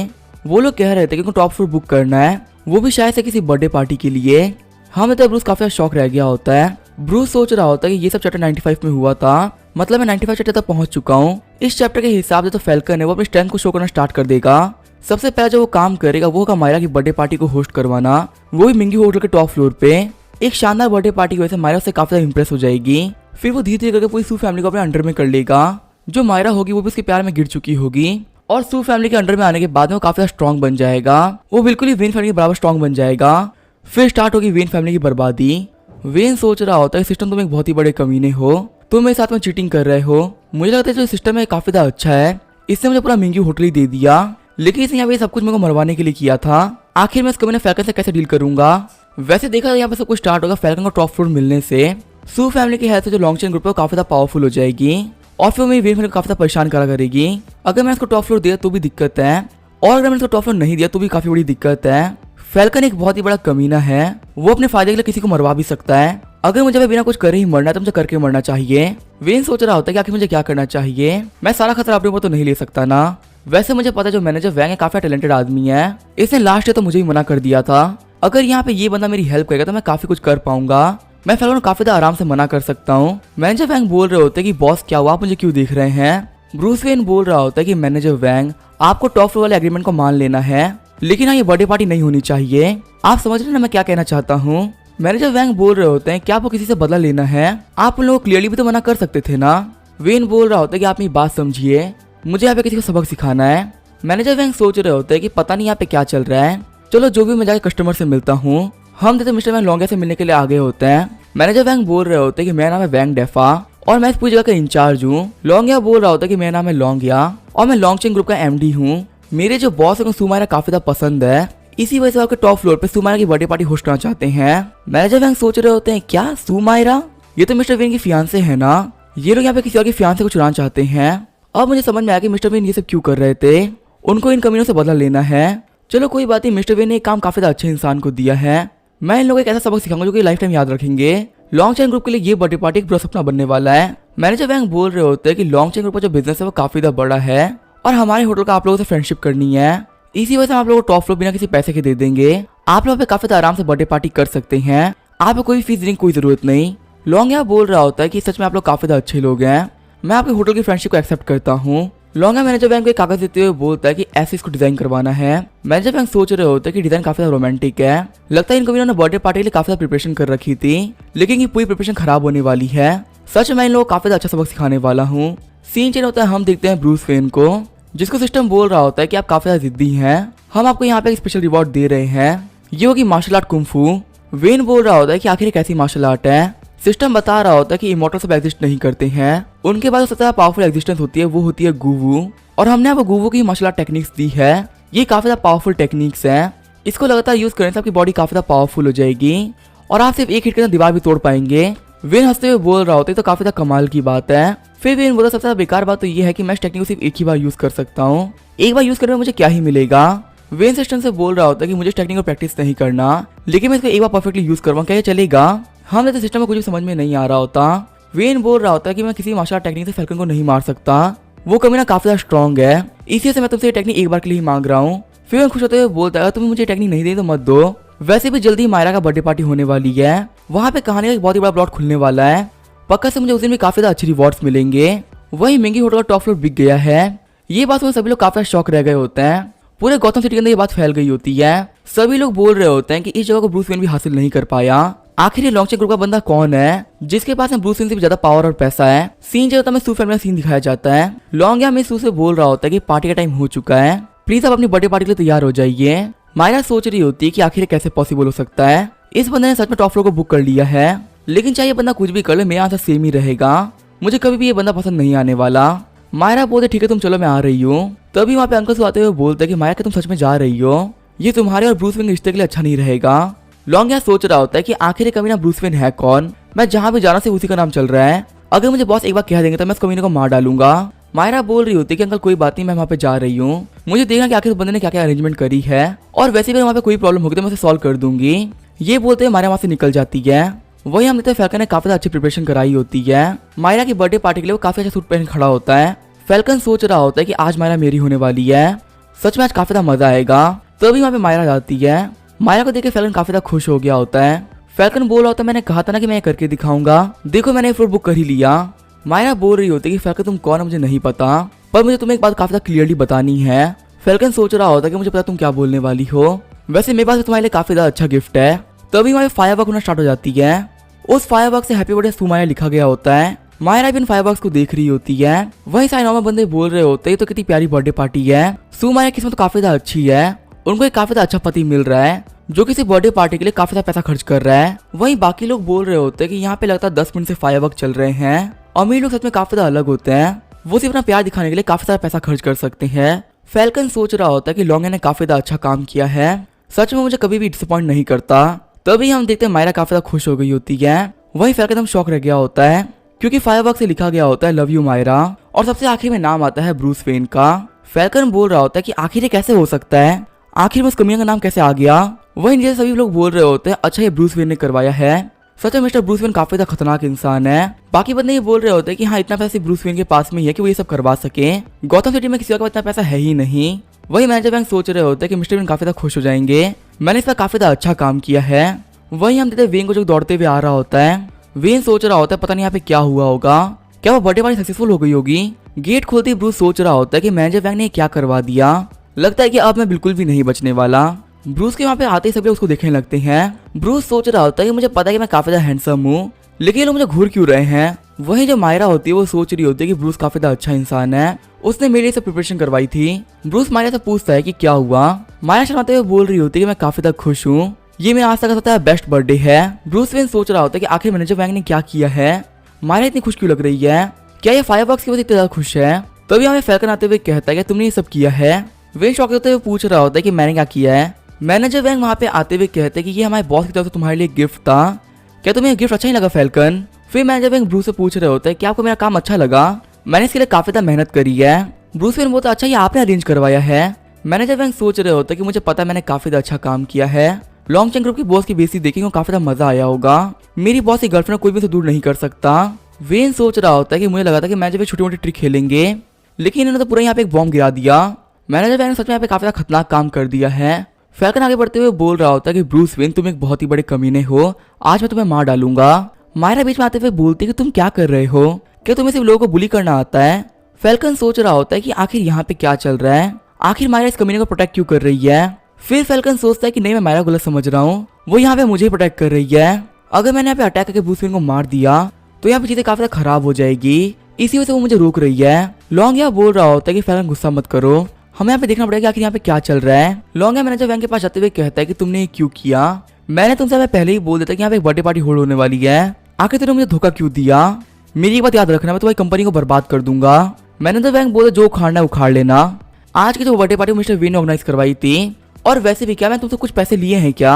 वो लोग कह रहे थे कि उनको टॉप फ्लोर बुक करना है, वो भी शायद से किसी बर्थडे पार्टी के लिए। हमें तो ब्रूस काफी शौक रह गया होता है। ब्रूस सोच रहा होता है कि ये सब चैप्टर 95 में हुआ था, मतलब मैं 95 चैप्टर तक पहुंच चुका हूँ। इस चैप्टर के हिसाब से तो फैल्कन है वो अपनी स्ट्रेंथ को शो करना स्टार्ट कर देगा। सबसे पहले जो वो काम करेगा वो होगा मायरा की बर्थडे पार्टी को होस्ट करवाना, वो भी मिंगी होटल के टॉप फ्लोर पे। एक शानदार बर्थडे पार्टी की वजह से मायरा से काफी ज्यादा इंप्रेस हो जाएगी। फिर वो धीरे धीरे करके पूरी सू फैमिली को अपने अंडर में कर लेगा। जो मायरा होगी वो भी उसके प्यार में गिर चुकी होगी और सू फैमिली के अंडर में आने के बाद में वो काफी स्ट्रॉन्ग बन जाएगा। वो बिल्कुल ही वेन फैमिली के बराबर स्ट्रॉन्ग बन जाएगा। फिर स्टार्ट होगी वेन फैमिली की बर्बादी। वेन सोच रहा होता है सिस्टम तुम एक बहुत ही बड़े कमीने हो, तुम मेरे साथ में चीटिंग कर रहे हो। मुझे लगता है जो सिस्टम है काफी ज्यादा अच्छा है, इसने मुझे पूरा मिंगी होटल ही दे दिया, लेकिन इसने यहाँ पे सब कुछ मेरे को मरवाने के लिए किया था। आखिर मैं इस कमीने फैल्कन से कैसे डील करूंगा। वैसे देखा यहाँ पे सब कुछ स्टार्ट होगा फैल्कन को टॉप फ्लोर मिलने से। सू फैमिली की हेल्थ से जो लॉन्ग चेन ग्रुप है काफी ज्यादा पावरफुल हो जाएगी और फिर मेरी वेन फैमिली को काफी ज्यादा परेशान करा करेगी। अगर मैं इसको टॉप फ्लोर दिया तो भी दिक्कत है और अगर मैंने इसको टॉप फ्लोर नहीं दिया तो भी काफी बड़ी दिक्कत है। फैल्कन एक बहुत ही बड़ा कमीना है, वो अपने फायदे के लिए किसी को मरवा भी सकता है। अगर मुझे बिना कुछ करे ही मरना है तो मुझे करके मरना चाहिए। वेन सोच रहा होता है कि आखिर मुझे क्या करना चाहिए, मैं सारा खतरा अपने ऊपर तो नहीं ले सकता ना। वैसे मुझे पता है जो मैनेजर वैंग है काफी टैलेंटेड आदमी है, इसने लास्ट ईयर तो मुझे ही मना कर दिया था। अगर यहाँ पे ये बंदा मेरी हेल्प करेगा तो मैं काफी कुछ कर पाऊंगा, मैं फैल्कन को काफी आराम से मना कर सकता हूँ। मैनेजर वैंग बोल रहे होते हैं कि बॉस क्या हुआ, आप मुझे क्यों देख रहे हैं। ब्रूस वेन बोल रहा होता है कि मैनेजर वैंग आपको टॉप फ्लोर वाले एग्रीमेंट को मान लेना है लेकिन हाँ, ये बर्थडे पार्टी नहीं होनी चाहिए। आप समझ रहे हैं ना मैं क्या कहना चाहता हूँ। मैनेजर वैंग बोल रहे होते हैं कि आपको किसी से बदला लेना है, आप उन लोगों को क्लियरली भी तो मना कर सकते थे ना। वेन बोल रहा होता है कि आप मेरी बात समझिए, मुझे यहाँ पे किसी को सबक सिखाना है। मैनेजर वैंग सोच रहे होते हैं कि पता नहीं यहाँ पे क्या चल रहा है, चलो जो भी मैं जाके कस्टमर से मिलता हूँ। हम जैसे मिस्टर वैंग लॉन्गिया से मिलने के लिए आगे होते हैं। मैनेजर वैंग बोल रहे होते हैं कि मेरा नाम है वैंग डेफा और मैं इस पूरी जगह का इंचार्ज हूँ। लॉन्गिया बोल रहा होता है कि मेरा नाम है लॉन्गिया और मैं लॉन्गचेन ग्रुप का एमडी हूँ। मेरे जो बॉस है सुमायरा काफी ज्यादा पसंद है, इसी वजह से आपके टॉप फ्लोर पे सुमायरा की बर्थडे पार्टी होस्ट करना चाहते हैं। मैनेजर वैंग सोच रहे होते हैं क्या सुमायरा, ये तो मिस्टर वेन की फियांसे है ना, ये लोग यहाँ पे किसी और की फियांसे को चुराना चाहते हैं। अब मुझे समझ में आया कि मिस्टर वेन ये सब क्यों कर रहे थे, उनको इन कमीनों से बदला लेना है। चलो कोई बात नहीं, मिस्टर वेन ने एक काम काफी अच्छे इंसान को दिया है, मैं इन लोगों को एक ऐसा सबक सिखाऊंगा जो कि लाइफ टाइम याद रखेंगे। लॉन्ग चेन ग्रुप के लिए ये बर्थडे पार्टी एक बुरा सपना बनने वाला है। मैनेजर वैंग बोल रहे होते हैं कि लॉन्ग चेन ग्रुप का जो बिजनेस है वो काफी ज्यादा बड़ा है और हमारे होटल का आप लोगों से फ्रेंडशिप करनी है, इसी वजह से हम आप लोगों को टॉप फ्लोर बिना किसी पैसे के दे देंगे। आप लोग पे काफी आराम से बर्थडे पार्टी कर सकते हैं, आपको कोई फीस देने की कोई जरूरत नहीं। लॉन्गिया बोल रहा होता है कि सच में आप लोग काफी अच्छे लोग हैं, मैं आपके होटल की फ्रेंडशिप को एक्सेप्ट करता हूँ। लॉन्गिया मैनेजर बैंक को एक कागज देते हुए बोलता है कि ऐसे इसको डिजाइन करवाना है। मैनेजर बैंक सोच रहे होते हैं कि डिजाइन काफी रोमांटिक है, लगता है इनको इन्होंने बर्थडे पार्टी के लिए काफी प्रिपरेशन कर रखी थी, लेकिन ये पूरी प्रिपरेशन खराब होने वाली है। सच में इन लोगों को काफी अच्छा सबक सिखाने वाला हूँ। सीन चेंज होता है, हम देखते हैं ब्रूस वेन को, जिसको सिस्टम बोल रहा होता है कि आप काफी ज्यादा जिद्दी हैं, हम आपको यहाँ पे एक स्पेशल रिवॉर्ड दे रहे हैं, ये होगी मार्शल आर्ट कुंफू। वेन बोल रहा होता है कि आखिर एक ऐसी मार्शल आर्ट है, सिस्टम बता रहा होता है कि इमॉर्टल सब एग्जिस्ट नहीं करते हैं, उनके बाद सबसे ज्यादा पावरफुल एग्जिस्टेंस होती है, वो होती है गुवू, और हमने आपको गुवू की मार्शल आर्ट टेक्निक्स दी है। ये काफी ज्यादा पावरफुल टेक्निक्स हैं, इसको लगातार यूज करने से आपकी बॉडी काफी ज्यादा पावरफुल हो जाएगी और आप सिर्फ एक हिट के साथ दीवार भी तोड़ पाएंगे। वेन हंसते हुए बोल रहा होता है तो काफी ज्यादा कमाल की बात है। फिर वेन बोला सबसे बेकार बात तो ये है कि मैं इस टेक्निक को सिर्फ एक ही बार यूज कर सकता हूँ, एक बार यूज करने में मुझे क्या ही मिलेगा। वेन सिस्टम से बोल रहा होता है कि मुझे इस टेक्निक को प्रैक्टिस नहीं करना, लेकिन मैं इसको एक बार परफेक्टली यूज करवाऊं, क्या ये चलेगा। हम जैसे सिस्टम में कुछ भी समझ में नहीं आ रहा होता। वेन बोल रहा होता है कि मैं किसी मार्शल आर्ट टेक्निक से फैल्कन को नहीं मार सकता, वो कमीना काफी ज्यादा स्ट्रॉन्ग है, इसी से मैं तुमसे ये टेक्निक एक बार के लिए मांग रहा हूँ। फिर खुश होते हुए बोलता है तुम्हें मुझे टेक्निक नहीं दी तो मत दो, वैसे भी जल्दी मायरा का बर्थडे पार्टी होने वाली है, वहाँ पे कहानी का एक बहुत ही बड़ा प्लॉट खुलने वाला है, पक्का से मुझे उस दिन भी काफी ज्यादा अच्छे रिवॉर्ड्स मिलेंगे। वही महंगी होटल का टॉप फ्लोर बिक गया है। ये बात सुन सभी लोग काफी शॉक रह गए होते हैं, पूरे गौतम सिटी के अंदर ये बात फैल गई होती है। सभी लोग बोल रहे होते हैं कि इस जगह को ब्रूस वेन भी हासिल नहीं कर पाया, आखिर ये लॉन्गचेन ग्रुप का बंदा कौन है जिसके पास में ब्रूस वेन से भी ज्यादा पावर और पैसा है। सीन जो होता है सू फैमिली का सीन दिखाया जाता है। लॉन्गिया में सू से बोल रहा होता है कि पार्टी का टाइम हो चुका है, प्लीज आप अपनी बर्थडे पार्टी के लिए तैयार हो जाइए। मायरा सोच रही होती है कि आखिर कैसे पॉसिबल हो सकता है, इस बंदे ने सच में टॉप फ्लोर को बुक कर लिया है, लेकिन चाहे ये बंदा कुछ भी कर ले मेरा आंसर सेम ही रहेगा, मुझे कभी भी ये बंदा पसंद नहीं आने वाला। मायरा बोलते ठीक है तुम चलो मैं आ रही हूँ। तभी वहाँ पे अंकल से आते हुए बोलते कि मायरा तुम सच में जा रही हो, ये तुम्हारे और ब्रूस वेन के रिश्ते के लिए अच्छा नहीं रहेगा। लॉन्गिया सोच रहा होता है कि आखिर ये कमीना ब्रूस वेन है कौन, मैं जहाँ भी जाना से उसी का नाम चल रहा है, अगर मुझे बॉस एक बार कह देंगे तो मैं इस कमीने को मार डालूंगा। मायरा बोल रही होती है कि अंकल कोई बात नहीं, मैं वहाँ पे जा रही हूँ, मुझे देखना कि आखिर उस बंदे ने क्या क्या अरेंजमेंट करी है, और वैसे भी वहाँ पे कोई प्रॉब्लम होगी तो मैं उसे सॉल्व कर दूंगी। ये बोलते हुए मायरा वहाँ से निकल जाती है। वही हम देखते हैं फैल्कन ने काफी अच्छी प्रिपरेशन कराई होती है, मायरा की बर्थडे पार्टी के लिए वो काफी अच्छा सूट पहन खड़ा होता है। फैल्कन सोच रहा होता है कि आज मायरा मेरी होने वाली है, सच में आज काफी ज्यादा मजा आएगा। तभी वहाँ पे मायरा जाती है, मायरा को देख के फैल्कन काफी ज्यादा खुश हो गया होता है। फैल्कन बोल रहा होता है मैंने कहा था ना कि मैं करके दिखाऊंगा, देखो मैंने फ्लोर बुक कर ही लिया। मायरा बोल रही होती है कि फैल्कन तुम कौन है मुझे नहीं पता, पर मुझे तुम्हें एक बात काफी ज्यादा क्लियरली बतानी है। फैल्कन सोच रहा होता है कि मुझे पता तुम क्या बोलने वाली हो, वैसे मेरे पास तुम्हारे लिए काफी ज्यादा अच्छा गिफ्ट है। तभी वहाँ पे फायरवर्क होना स्टार्ट हो जाती है, उस फायरवर्क से हैप्पी बर्थडे सुमाया लिखा गया होता है। मायरा भी इन फायरवर्क्स को देख रही होती है। वही सारे नॉर्मल बंदे बोल रहे होते हैं तो कितनी प्यारी बर्थडे पार्टी है, सुमाया किस्मत तो काफी ज्यादा अच्छी है, उनको एक काफी ज्यादा अच्छा पति मिल रहा है जो किसी बर्थडे पार्टी के लिए काफी ज्यादा पैसा खर्च कर रहा है। वहीं बाकी लोग बोल रहे होते हैं कि यहाँ पे लगातार 10 मिनट से फायरवर्क चल रहे हैं, अमीर लोग सच में काफी ज्यादा अलग होते हैं, वो सिर्फ अपना प्यार दिखाने के लिए काफी सारा पैसा खर्च कर सकते हैं। फैल्कन सोच रहा होता है कि लॉन्गिया ने काफी ज्यादा अच्छा काम किया है, सच में मुझे कभी भी डिसअपॉइंट नहीं करता। तभी हम देखते हैं मायरा काफी ज्यादा खुश हो गई होती है। वही फैल्कन एकदम शॉक रह गया होता है क्योंकि फायरवर्क से लिखा गया होता है लव यू मायरा, और सबसे आखिर में नाम आता है ब्रूस वेन का। फैल्कन बोल रहा होता है कि आखिर ये कैसे हो सकता है, आखिर में उस कमीना का नाम कैसे आ गया। वही नीचे सभी लोग बोल रहे होते हैं अच्छा ये ब्रूस वेन ने करवाया है, सच में मिस्टर ब्रूस वेन काफी ज्यादा खतरनाक इंसान है। बाकी बंदे ये बोल रहे होते हैं कि हाँ इतना पैसा ब्रूस वेन के पास में ही है कि वो ये सब करवा सके, गौतम सिटी में किसी का इतना पैसा है ही नहीं। वही मैनेजर बैंक सोच रहे होते हैं कि मिस्टर वेन काफी ज्यादा खुश हो जाएंगे, मैंने इसका काफी ज्यादा अच्छा काम किया है। वही हम देखते हैं वेन को जो दौड़ते हुए आ रहा होता है। वेन सोच रहा होता है पता नहीं यहाँ पे क्या हुआ होगा, क्या वो बर्थडे पार्टी सक्सेसफुल हो गई होगी। गेट खोलते ही ब्रूस सोच रहा होता है कि मैनेजर बैंक ने क्या करवा दिया, लगता है कि अब मैं बिल्कुल भी नहीं बचने वाला। ब्रूस के वहाँ पे आते ही सभी लोग उसको देखने लगते हैं। ब्रूस सोच रहा होता है कि मुझे पता है कि मैं काफी ज्यादा हैंडसम हूँ, लेकिन ये लोग मुझे घूर क्यों रहे हैं। वहीं जो मायरा होती है वो सोच रही होती है कि ब्रूस काफी ज्यादा अच्छा इंसान है, उसने मेरे लिए सब प्रिपरेशन करवाई थी। ब्रूस मायरा से पूछता है कि क्या हुआ। मायरा शर्माते हुए बोल रही होती है कि मैं काफी ज्यादा खुश हूँ, ये मेरा आज तक का सबसे बेस्ट बर्थडे है। ब्रूस वेन सोच रहा होता है कि आखिर मैनेजर वैंग ने क्या किया है, मायरा इतनी खुश क्यों लग रही है, क्या ये फायरवर्क्स की वजह से इतनी ज्यादा खुश है। तभी हमें फैल्कन आते हुए कहता है कि तुमने ये सब किया है। वेन शॉक होते हुए पूछ रहा होता है कि मैंने क्या किया है। मैनेजर वैंग वहाँ पे आते हुए कहते हैं कि ये हमारे बॉस की तरफ से तुम्हारे लिए गिफ्ट था, क्या तुम्हें गिफ्ट अच्छा ही लगा फैल्कन। फिर मैनेजर वैंग ब्रूस से पूछ रहे होते हैं कि आपको मेरा काम अच्छा लगा, मैंने इसके लिए काफी ज्यादा मेहनत करी है। ब्रूस वेन बोलता अच्छा ये आपने अरेंज करवाया है। मैनेजर वैंग सोच रहे होते हैं कि मुझे पता है मैंने काफी ज्यादा अच्छा काम किया है, लॉन्ग चैन ग्रुप की बॉस की बेइज्जती देखी को काफी ज्यादा मजा आया होगा, मेरी बॉस की गर्लफ्रेंड कोई भी उसे दूर नहीं कर सकता। वेन सोच रहा होता है कि मुझे लगा था कि मैनेजर छोटी मोटी ट्रिक खेलेंगे, लेकिन इन्होंने तो पूरा यहाँ पे एक बॉम्ब गिरा दिया। मैनेजर वैंग ने सच में यहाँ पे काफी ज्यादा खतरनाक काम कर दिया है। फैल्कन आगे बढ़ते हुए बोल रहा होता है कि ब्रूस वेन तुम एक बहुत ही बड़े कमीने हो, आज मैं तुम्हें मार डालूंगा। मायरा बीच में आते हुए बोलती है कि तुम क्या कर रहे हो, क्या तुम्हें सिर्फ लोगों को बुली करना आता है। फैल्कन सोच रहा होता है कि आखिर यहाँ पे क्या चल रहा है, आखिर मायरा इस कमीने को प्रोटेक्ट क्यों कर रही है। फिर फैल्कन सोचता है कि नहीं मैं मायरा गलत समझ रहा हूँ, वो यहाँ पे मुझे प्रोटेक्ट कर रही है, अगर मैंने यहाँ पे अटैक करके ब्रूस वेन को मार दिया तो यहाँ पे चीजें काफी खराब हो जाएगी, इसी वजह से वो मुझे रोक रही है। लॉन्ग बोल रहा होता है कि फैल्कन गुस्सा मत करो, हमें यहाँ पे देखना पड़ेगा आखिर यहाँ पे क्या चल रहा है। लॉन्ग मैनेजर वैंग के पास जाते हुए कहता है कि तुमने ये क्यों किया, मैंने तुमसे पहले ही बोल देता कि यहाँ पे एक बर्थडे पार्टी होल्ड होने वाली है, आखिर तुमने मुझे धोखा क्यों दिया। मेरी एक बात याद रखना, मैं तुम्हारी कंपनी को बर्बाद कर दूंगा। मैनेजर वैंग बोले जो उखाड़ना है उखाड़ लेना। आज की जो बर्थडे पार्टी मिस्टर वी ने ऑर्गेनाइज करवाई थी, और वैसे भी क्या मैं तुमसे कुछ पैसे लिए हैं क्या,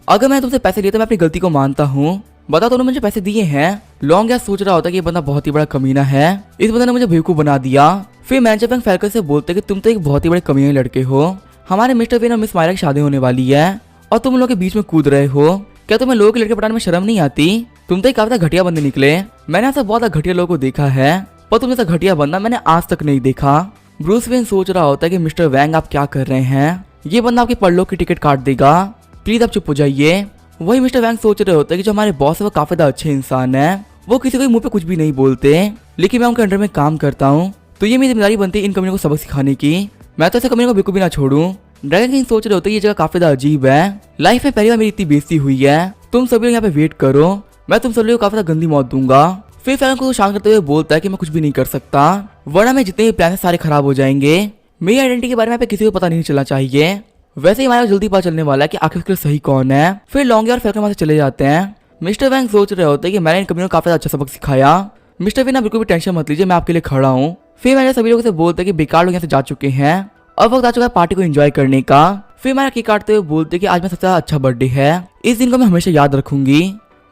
अगर मैं तुमसे पैसे लिए तो मैं अपनी गलती को मानता हूँ, बता तो मुझे पैसे दिए हैं। लॉन्ग सोच रहा होता है कि ये बंदा बहुत ही बड़ा कमीना है, इस बंदे ने मुझे बेवकूफ बना दिया। फिर मैनेजर वैंग फैल्कन से बोलते हैं कि तुम तो एक बहुत ही बड़े कमीने लड़के हो, हमारे मिस्टर वेन और मिस मायरा की शादी होने वाली है और तुम लोग के बीच में कूद रहे हो, क्या तुम्हें लोगों के लड़के पटाने में शर्म नहीं आती, तुम तो एक काफी घटिया बंदे निकले। मैंने ऐसा बहुत घटिया लोगों को देखा है, पर तुम जैसा घटिया बंदा मैंने आज तक नहीं देखा। ब्रूस वेन सोच रहा होता है कि मिस्टर वैंग आप क्या कर रहे हैं, ये बंदा आपकी परलोक की टिकट काट देगा, प्लीज आप चुप हो जाइए। वही मिस्टर वैंग सोच रहे होते हैं कि जो हमारे बॉस है वो काफी ज्यादा अच्छे इंसान है, वो किसी को मुंह पे कुछ भी नहीं बोलते, लेकिन मैं उनके अंडर में काम करता हूँ तो ये मेरी जिम्मेदारी बनती है इन कमीनों को सबक सिखाने की, मैं तो ऐसे कमीनों को बिल्कुल भी ना छोड़ूं। ड्रैगन किंग सोच रहे होते हैं ये जगह काफी ज्यादा अजीब है, लाइफ में पहली बार मेरी इतनी बेइज्जती हुई है, तुम सभी लोग यहाँ पे वेट करो, मैं तुम सभी लोग को काफी ज्यादा गंदी मौत दूंगा। फिर फैल्कन को शांत करते हुए बोलता है कि मैं कुछ भी नहीं कर सकता, वरना मैं जितने भी प्लान है सारे खराब हो जाएंगे, मेरी आइडेंटिटी के बारे में किसी को पता नहीं चलना चाहिए, वैसे ही हमारा जल्दी पता चलने वाला है कि आखिर उसके सही कौन है। फिर लॉन्ग और फैल्कन वहां से चले जाते हैं। मिस्टर वैंग सोच रहे होते हैं कि मैंने इन कमीनों को काफी अच्छा सबक सिखाया, मिस्टर वेन बिल्कुल भी टेंशन मत लीजिए, मैं आपके लिए खड़ा हूँ। फिर मैंने सभी लोगों से बोलते हैं कि बेकार लोग यहाँ से जा चुके हैं, अब वक्त आ चुका है पार्टी को एंजॉय करने का। फिर मैंने केक काटते हुए बोलते कि आज मैं सबसे ज्यादा अच्छा बर्थडे है, इस दिन को मैं हमेशा याद रखूंगी।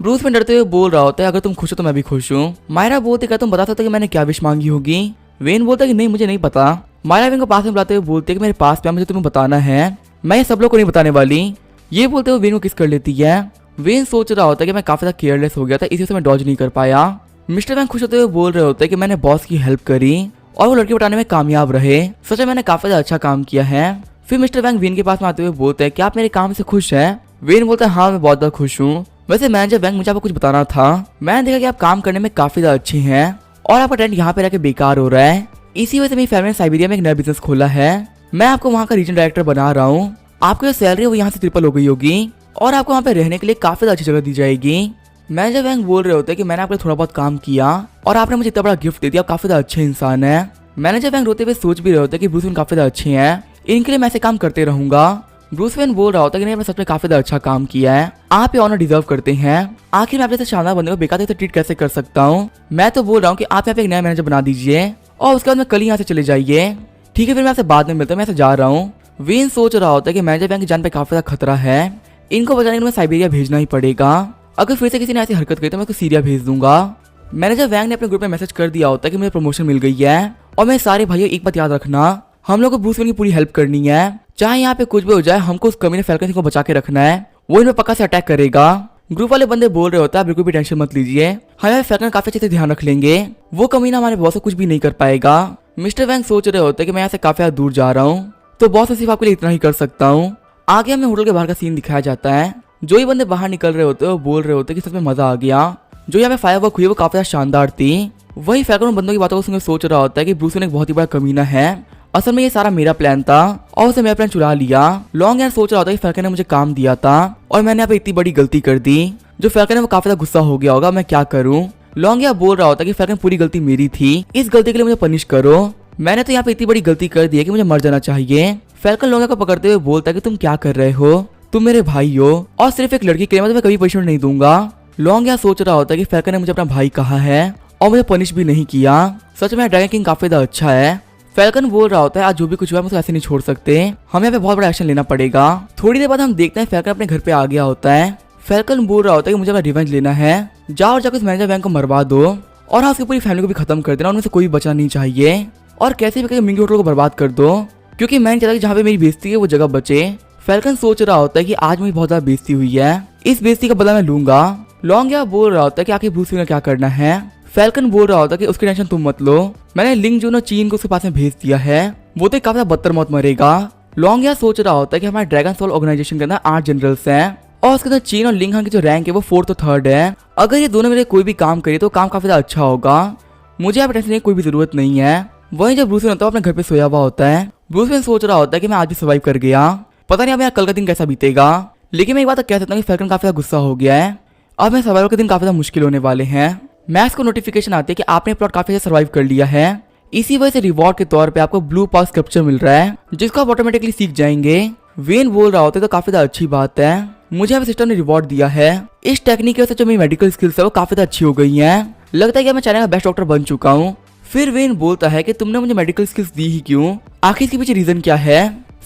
ब्रूस में डरते हुए बोल रहा होता है अगर तुम खुश हो तो मैं भी खुश हूँ। मायरा बोलते क्या तुम बता सकते कि मैंने क्या विश मांगी होगी। वेन बोलता कि नहीं मुझे नहीं पता। मायरा वेन को पास में बुलाते हुए बोलते कि मेरे पास पे मुझे तुम्हें बताना है, मैं ये सब लोग को नहीं बताने वाली। ये बोलते हुए वेन को किस कर लेती है। वेन सोच रहा होता है कि मैं काफी ज्यादा केयरलेस हो गया था, इसी से मैं डॉज नहीं कर पाया। मिस्टर वैंग खुश होते हुए बोल रहे होते हैं कि मैंने बॉस की हेल्प करी और वो लड़की बताने में कामयाब रहे, सच में मैंने काफी ज्यादा अच्छा काम किया है। फिर मिस्टर वैंग वेन के पास में आते हुए बोलते हैं कि आप मेरे काम से खुश हैं। वेन बोलता है हाँ मैं बहुत ज्यादा खुश हूँ, वैसे मैनेजर वैंग मुझे आपको कुछ बताना था, मैंने देखा कि आप काम करने में काफी ज्यादा अच्छे हैं और आपका टेंट यहाँ पे रहकर बेकार हो रहा है, इसी वजह से मेरी फैमिली ने साइबेरिया में एक नया बिजनेस खोला है, मैं आपको वहाँ का रीजन डायरेक्टर बना रहा हूँ, आपकी जो सैलरी है वो यहाँ से ट्रिपल हो गई होगी और आपको वहाँ पे रहने के लिए काफी ज्यादा अच्छी जगह दी जाएगी। मैनेजर वैंग बोल रहे होते हैं कि मैंने आपके लिए थोड़ा बहुत काम किया और आपने मुझे इतना बड़ा गिफ्ट दे दिया, आप काफी ज्यादा अच्छे इंसान है। मैनेजर वैंग रोते हुए सोच भी रहे होते हैं कि ब्रूस वेन काफी ज्यादा अच्छे हैं, इनके लिए मैं ऐसे काम करते रहूंगा। ब्रूस वेन बोल रहा होता है कि नहीं आपने सच में काफी ज्यादा अच्छा काम किया है, आप ये ऑनर डिजर्व करते हैं, आखिर मैं अपने शानदार बंदे को बेकार से ट्रीट कैसे कर सकता हूँ। मैं तो बोल रहा हूँ कि आप यहाँ पे एक नया मैनेजर बना दीजिए और उसके बाद में कल ही यहाँ से चले जाइए। ठीक है फिर मैं आपसे बाद में मिलता हूँ, मैं ऐसे जा रहा हूँ। वेन सोच रहा होता है कि मैनेजर वैंग की जान पे काफी ज्यादा खतरा है, इनको बचाने के लिए मैं साइबेरिया भेजना ही पड़ेगा, अगर फिर से किसी ने ऐसी हरकत की तो मैं उसको सीरिया भेज दूंगा। मैनेजर वैंग ने अपने ग्रुप में मैसेज कर दिया होता है कि मुझे प्रमोशन मिल गई है और मेरे सारे भाइयों एक बात याद रखना, हम लोग को ब्रूस वेन की पूरी हेल्प करनी है, चाहे यहाँ पे कुछ भी हो जाए, हमको उस कमीने फैल्कन को बचा के रखना है, वो इनमें पक्का से अटैक करेगा। ग्रुप वाले बंदे बोल रहे होता है बिल्कुल भी टेंशन मत लीजिए, हमें फैल्कन काफी अच्छे से ध्यान रख लेंगे, वो कमीना हमारे बॉस को कुछ भी नहीं कर पाएगा। मिस्टर वैंग सोच रहे होते हैं कि मैं यहाँ से काफी ज्यादा दूर जा रहा हूँ, तो बॉस सिर्फ आपके लिए इतना ही कर सकता हूँ। आगे हमें होटल के बाहर का सीन दिखाया जाता है, जो ही बंदे बाहर निकल रहे होते हैं वो बोल रहे होते हैं कि सच में मजा आ गया, जो यहाँ पे फायरवर्क हुई वो काफी ज्यादा शानदार थी। वही फैल्कन उन बंदों की बातों को सुनकर सोच रहा होता है कि ब्रूस वेन एक बहुत ही बड़ा कमीना है असल में ये सारा मेरा प्लान था और उसे मेरा प्लान चुरा लिया। लॉन्ग यार सोच रहा होता है कि फैल्कन ने मुझे काम दिया था और मैंने यहाँ पे इतनी बड़ी गलती कर दी जो फैल्कन है वो काफी ज्यादा गुस्सा हो गया होगा, मैं क्या करूँ। लॉन्ग यार बोल रहा होता है कि फैल्कन पूरी गलती मेरी थी, इस गलती के लिए मुझे पनिश करो, मैंने तो यहाँ पे इतनी बड़ी गलती कर दी है कि मुझे मर जाना चाहिए। फैल्कन लॉन्ग को पकड़ते हुए बोलता है कि तुम क्या कर रहे हो, तुम मेरे भाई हो और सिर्फ एक लड़की के लिए मैं तुम्हें कभी पनिशमेंट नहीं दूंगा। लॉन्ग यहाँ सोच रहा होता है कि फैल्कन ने मुझे अपना भाई कहा है और मुझे पनिश भी नहीं किया, सच में ड्रैगन किंग काफी ज्यादा अच्छा है। फैल्कन बोल रहा होता है आज जो भी कुछ हुआ मुझे ऐसे नहीं छोड़ सकते, हमें यहाँ पे बहुत बड़ा एक्शन लेना पड़ेगा। थोड़ी देर बाद हम देखते हैं फैल्कन अपने घर पे आ गया होता है। फैल्कन बोल रहा होता है कि मुझे अपना रिवेंज लेना है, जाओ और जाकर इस मैनेजर बैंक को मरवा दो और हाँ उसकी पूरी फैमिली को भी खत्म कर देना, उनमें से कोई भी बचना नहीं चाहिए और कैसे भी करके मिंगी होटल को बर्बाद कर दो क्योंकि मैं नहीं चाहता कि जहाँ पे मेरी बेइज्जती है वो जगह बचे। फैल्कन सोच रहा होता है कि आज मेरी बहुत ज्यादा बेइज्जती हुई है, इस बेइज्जती का बदला मैं लूंगा। लॉन्ग यहाँ बोल रहा होता है कि आखिर ब्रूस वेन क्या करना है। फैल्कन बोल रहा होता है कि उसकी टेंशन तुम मत लो, मैंने लिंग जून और चीन को उसके पास में भेज दिया है, वो तो काफी बदतर मौत मरेगा। लॉन्ग यहाँ सोच रहा होता है कि हमारे ड्रैगन सोल ऑर्गेनाइजेशन के अंदर 8 जनरल्स हैं और उसके अंदर चीन और लिंग हांग की जो रैंक है वो 4th और 3rd है। अगर ये दोनों मेरे कोई भी काम करे तो काम काफी ज्यादा अच्छा होगा, मुझे यहाँ पे टेंशन की कोई भी जरूरत नहीं है। वहीं जब ब्रूस वेन होता है अपने घर पे सोया हुआ होता है, ब्रूस वेन सोच रहा होता है कि मैं आज भी सर्वाइव कर गया, पता नहीं अब यहाँ कल का दिन कैसा बीतेगा। लेकिन मैं एक बात कह सकता हूँ कि फैल्कन काफी ज्यादा गुस्सा हो गया है, अब मैं सर्वाइवल के दिन काफी ज्यादा मुश्किल होने वाले हैं। मैक्स को नोटिफिकेशन आती है कि आपने प्लॉट काफी ज्यादा सर्वाइव कर लिया है, इसी वजह से रिवॉर्ड के तौर पे आपको ब्लू पास कैप्चर मिल रहा है जिसको आप ऑटोमेटिकली सीख जाएंगे। वेन बोल रहा होता है तो काफी ज्यादा अच्छी बात है, मुझे यहाँ सिस्टम ने रिवॉर्ड दिया है, इस टेक्निक की वजह से जो मेरी मेडिकल स्किल्स है वो काफी ज्यादा अच्छी हो गई हैं, लगता है कि मैं चाइना का बेस्ट डॉक्टर बन चुका हूँ। फिर वेन बोलता है कि तुमने मुझे मेडिकल स्किल्स दी ही क्यों, आखिर इसके पीछे रीजन क्या है।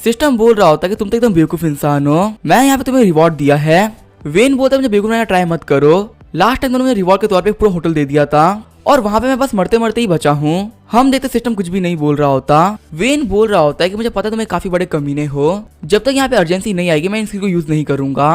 सिस्टम बोल रहा होता है कि तुम तो एकदम बेवकूफ इंसान हो, मैं यहाँ पे तुम्हें रिवॉर्ड दिया है। वेन बोलता है मुझे बेवकूफ बनाना ट्राई मत करो, लास्ट टाइम तुमने रिवॉर्ड के तौर पे पूरा होटल दे दिया था और वहां पे मैं बस मरते मरते ही बचा हूँ। हम देखते सिस्टम कुछ भी नहीं बोल रहा होता। वेन बोल रहा होता है कि मुझे पता है तुम्हें काफी बड़े कमीने हो, जब तक यहाँ पे अर्जेंसी नहीं आएगी मैं इन स्किल को यूज नहीं करूंगा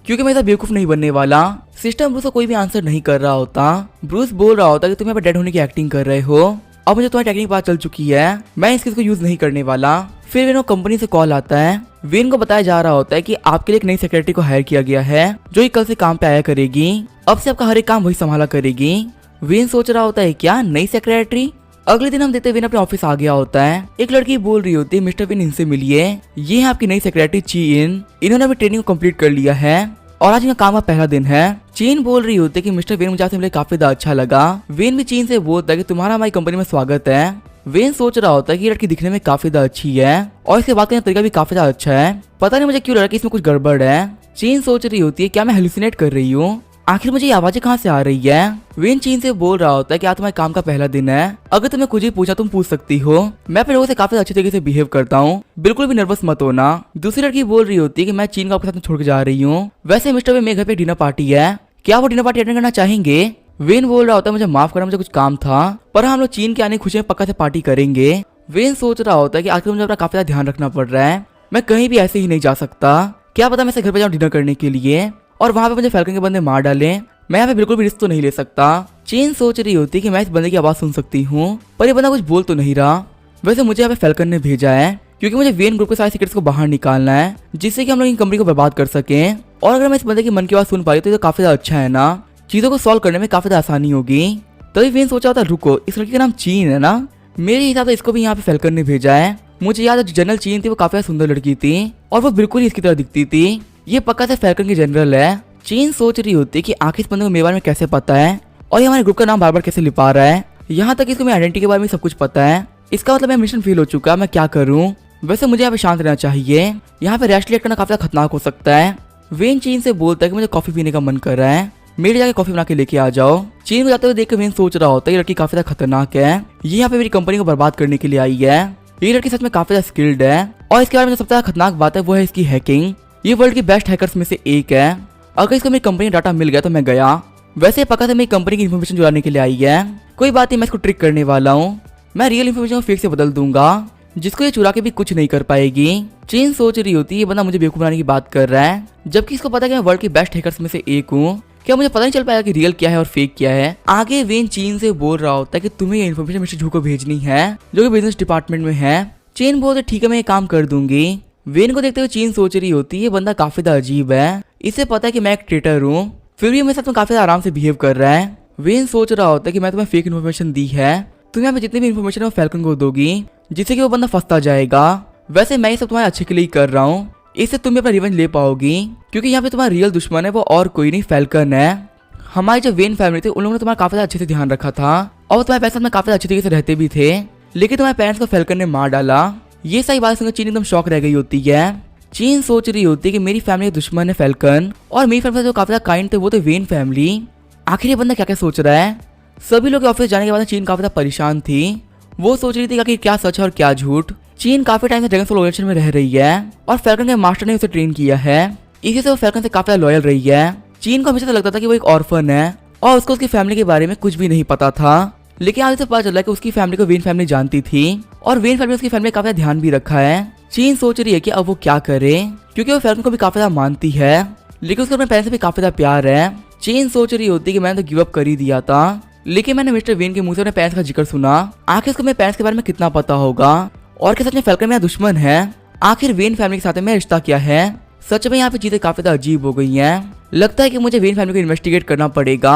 क्योंकि मैं बेवकूफ नहीं बनने वाला। सिस्टम ब्रूस को कोई भी आंसर नहीं कर रहा होता। ब्रूस बोल रहा होता है कि तुम यहाँ पे डेड होने की एक्टिंग कर रहे हो, अब मुझे तुम्हारी टेक्निक पता चल चुकी है, मैं इस स्किल को यूज नहीं करने वाला। फिर वेन को कंपनी से कॉल आता है, वेन को बताया जा रहा होता है कि आपके लिए एक नई सेक्रेटरी को हायर किया गया है जो कल से काम पे आया करेगी, अब से आपका हर एक काम वही संभाला करेगी। वेन सोच रहा होता है क्या नई सेक्रेटरी। अगले दिन हम देखते हैं वेन अपने ऑफिस आ गया होता है, एक लड़की बोल रही होती है मिस्टर वेन इनसे मिलिए, ये है आपकी नई सेक्रेटरी चीन, इन्होंने अभी ट्रेनिंग को कंप्लीट कर लिया है और आज इनका काम का पहला दिन है। चीन बोल रही होती है कि मिस्टर वेन मुझे आपसे मिले काफी ज्यादा अच्छा लगा। वेन भी चीन से बोलता है कि तुम्हारा हमारी कंपनी में स्वागत है। वेन सोच रहा होता है कि ये लड़की दिखने में काफी ज्यादा अच्छी है और इसके बात करने का तरीका भी काफी ज्यादा अच्छा है, पता नहीं मुझे क्यों लगा कि इसमें कुछ गड़बड़ है। चीन सोच रही होती है क्या मैं हेलुसिनेट कर रही हूँ, आखिर मुझे ये आवाजें कहाँ से आ रही है। वेन चीन से बोल रहा होता है कि आज तुम्हारे काम का पहला दिन है, अगर तुम्हें कुछ भी पूछा तुम पूछ सकती हो, मैं अपने लोगों से काफी अच्छे तरीके से बिहेव करता हूँ, बिल्कुल भी नर्वस मत होना। दूसरी लड़की बोल रही होती है कि मैं चीन को आपके साथ छोड़ के जा रही हूँ, वैसे मिस्टर वेन मेरे घर पे डिनर पार्टी है, क्या वो डिनर पार्टी अटेंड करना चाहेंगे। वेन बोल रहा होता है मुझे माफ करना, मुझे कुछ काम था, पर हम लोग चीन के आने की खुशी में पक्का से पार्टी करेंगे। वेन सोच रहा होता है कि आखिर मुझे अपना काफी ज्यादा ध्यान रखना पड़ रहा है, मैं कहीं भी ऐसे ही नहीं जा सकता, क्या पता मैं घर पे जाऊँ डिनर करने के लिए और वहां पे मुझे फैल्कन के बंदे मार डाले, मैं यहाँ पे बिल्कुल भी रिस्क तो नहीं ले सकता। चीन सोच रही होती है कि मैं इस बंदे की आवाज सुन सकती हूँ पर ये बंदा कुछ बोल तो नहीं रहा। वैसे मुझे यहाँ पे फैल्कन ने भेजा है क्योंकि मुझे वेन ग्रुप के सारे सीक्रेट्स को बाहर निकालना है जिससे कि हम लोग इन कंपनी को बर्बाद कर सकें, और अगर मैं इस बंदे की मन की बात सुन पाई तो ये तो काफी ज्यादा अच्छा है ना, चीजों को सॉल्व करने में काफी ज्यादा आसानी होगी। तभी वेन सोचा होता रुको इस लड़की का नाम चीन है ना, मेरे हिसाब से इसको भी यहाँ पे फैल्कन ने भेजा है। मुझे याद है जो जनरल चीन थी वो काफी सुंदर लड़की थी और वो बिल्कुल ही इसकी तरह दिखती थी, ये पक्का से फैल्कन की जनरल है। चीन सोच रही होती है कि आखिर इस बंदे को मेरे बारे में कैसे पता है और ये हमारे ग्रुप का नाम बार बार कैसे लिपा रहा है, यहाँ तक इसको मेरी आइडेंटिटी के बारे में सब कुछ पता है, इसका मतलब मैं मिशन फेल हो चुका, मैं क्या करूँ। वैसे मुझे यहाँ पे शांत रहना चाहिए, यहाँ पे रैश करना काफी खतरनाक हो सकता है। वेन चीन से बोलता है कि मुझे कॉफी पीने का मन कर रहा है, मेरे जाके कॉफी बना के लेके आ जाओ। चीन को जाते हुए देख के वेन सोच रहा होता है ये लड़की काफी ज्यादा खतरनाक है, ये यहाँ पे मेरी कंपनी को बर्बाद करने के लिए आई है, ये लड़की सच में काफी ज्यादा स्किल्ड है और इसके बारे में जो सबसे ज्यादा खतरनाक बात है वो है इसकी हैकिंग, ये वर्ल्ड की बेस्ट हैकर्स में से एक है, अगर इसको मेरी कंपनी का डाटा मिल गया तो मैं गया। वैसे पक्का से मेरी कंपनी की इन्फॉर्मेशन चुराने के लिए आई है, कोई बात नहीं मैं इसको ट्रिक करने वाला हूँ, मैं रियल इन्फॉर्मेशन को फेक से बदल दूंगा जिसको ये चुरा के भी कुछ नहीं कर पाएगी। चीन सोच रही होती है ये बंदा मुझे बेवकूफ बनाने की बात कर रहा है, जबकि इसको पता है कि मैं वर्ल्ड की बेस्ट हैकर्स में से एक हूँ, क्या मुझे पता नहीं चल पाएगा कि रियल क्या है और फेक क्या है। आगे वेन चीन से बोल रहा होता है कि तुम्हें ये इन्फॉर्मेशन मिस्टर झू को भेजनी है जो कि बिजनेस डिपार्टमेंट में है। चीन बोलते ठीक है मैं ये काम कर दूंगी। वेन को देखते हुए चीन सोच रही होती है ये बंदा काफी ज्यादा अजीब है, इसे पता है कि मैं एक ट्रेटर हूँ फिर भी मेरे साथ में काफी आराम से बिहेव कर रहा है। वेन सोच रहा होता है कि मैं तुम्हें फेक इन्फॉर्मेशन दी है, तुम यहाँ पे जितनी भी इन्फॉर्मेशन है वो फैल्कन को दोगी जिससे कि वो बंदा फंसता जाएगा। वैसे मैं ये सब तुम्हारे अच्छे के लिए ही कर रहा हूँ, इससे तुम भी अपना रिवेंज ले पाओगी, क्योंकि यहाँ पे तुम्हारा रियल दुश्मन है वो और कोई नहीं, फैल्कन है। हमारी जो वेन फैमिली थी उन लोगों ने तुम्हारा काफी अच्छे से ध्यान रखा था और वो तुम्हारे पैसे में काफी अच्छे तरीके से रहते भी थे, लेकिन तुम्हारे पेरेंट्स को फैल्कन ने मार डाला। ये सारी बात सुनकर चीन एकदम शॉक रह गई होती है। चीन सोच रही होती है कि मेरी फैमिली का दुश्मन है फैल्कन, और मेरी फैमिली जो काफी काइंड थे वो थे वेन फैमिली। आखिर ये बंदा क्या क्या सोच रहा है। सभी लोग ऑफिस जाने के बाद चीन काफी परेशान थी। वो सोच रही थी कि क्या सच है और क्या झूठ। चीन काफी टाइम से ड्रैगन सोल ऑर्गेनाइजेशन में रह रही है और फैल्कन के मास्टर ने उसे ट्रेन किया है, इसी से वो फैल्कन से काफी लॉयल रही है। चीन को हमेशा से लगता था कि वो एक ऑर्फन है और उसको उसकी फैमिली के बारे में कुछ भी नहीं पता था, लेकिन आज से पता चला कि उसकी फैमिली को वेन फैमिली जानती थी और वेन फैमिली उसकी फैमिली का काफी ध्यान भी रखा है। चीन सोच रही है कि अब वो क्या करे, क्योंकि वो फैल्कन को भी काफी ज्यादा मानती है, लेकिन उसको अपने पेरेंट्स से भी काफी ज्यादा प्यार है। चीन सोच रही होती कि मैंने तो गिव अप कर ही दिया था, लेकिन मैंने मिस्टर वेन के मुंह से अपने पेरेंट्स का जिक्र सुना। आखिर उसको मेरे पेरेंट्स के बारे में कितना पता होगा और क्या सच में फैल्कन मेरा दुश्मन है। आखिर वेन फैमिली के साथ मेरा रिश्ता क्या है। सच में यहाँ पे चीजें काफी ज्यादा अजीब हो गई हैं। लगता है कि मुझे वेन फैमिली को इन्वेस्टिगेट करना पड़ेगा।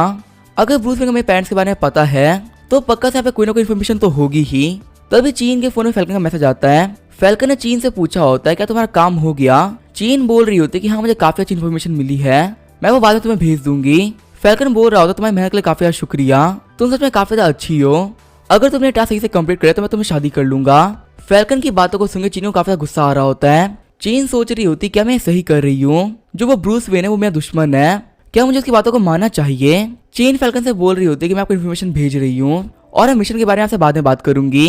अगर ब्रूस वेन को मेरे पेरेंट्स के बारे में पता है तो पक्का से यहाँ पे कोई ना कोई इन्फॉर्मेशन तो होगी ही। तभी चीन के फोन में फैल्कन का मैसेज आता है। फैल्कन ने चीन से पूछा होता है क्या तुम्हारा काम हो गया। चीन बोल रही होती है कि हाँ मुझे काफी अच्छी इन्फॉर्मेशन मिली है, मैं वो बाद में तुम्हें भेज दूंगी। फैल्कन बोल रहा होता है तुम्हारी मेहनत के लिए काफी ज्यादा शुक्रिया, तुम सच में काफी ज्यादा अच्छी हो। अगर तुमने टास्क सही से कंप्लीट करे तो मैं तुम्हें शादी कर लूंगा। फैल्कन की बातों को सुनकर चीन को काफी गुस्सा आ रहा होता है। चीन सोच रही होती क्या मैं सही कर रही हूँ, जो वो ब्रूस वेन है वो मेरा दुश्मन है, क्या मुझे उसकी बातों को मानना चाहिए। चीन फैल्कन से बोल रही होती है कि मैं आपको इन्फॉर्मेशन भेज रही हूँ और मैं मिशन के बारे में आपसे बाद में बात करूंगी।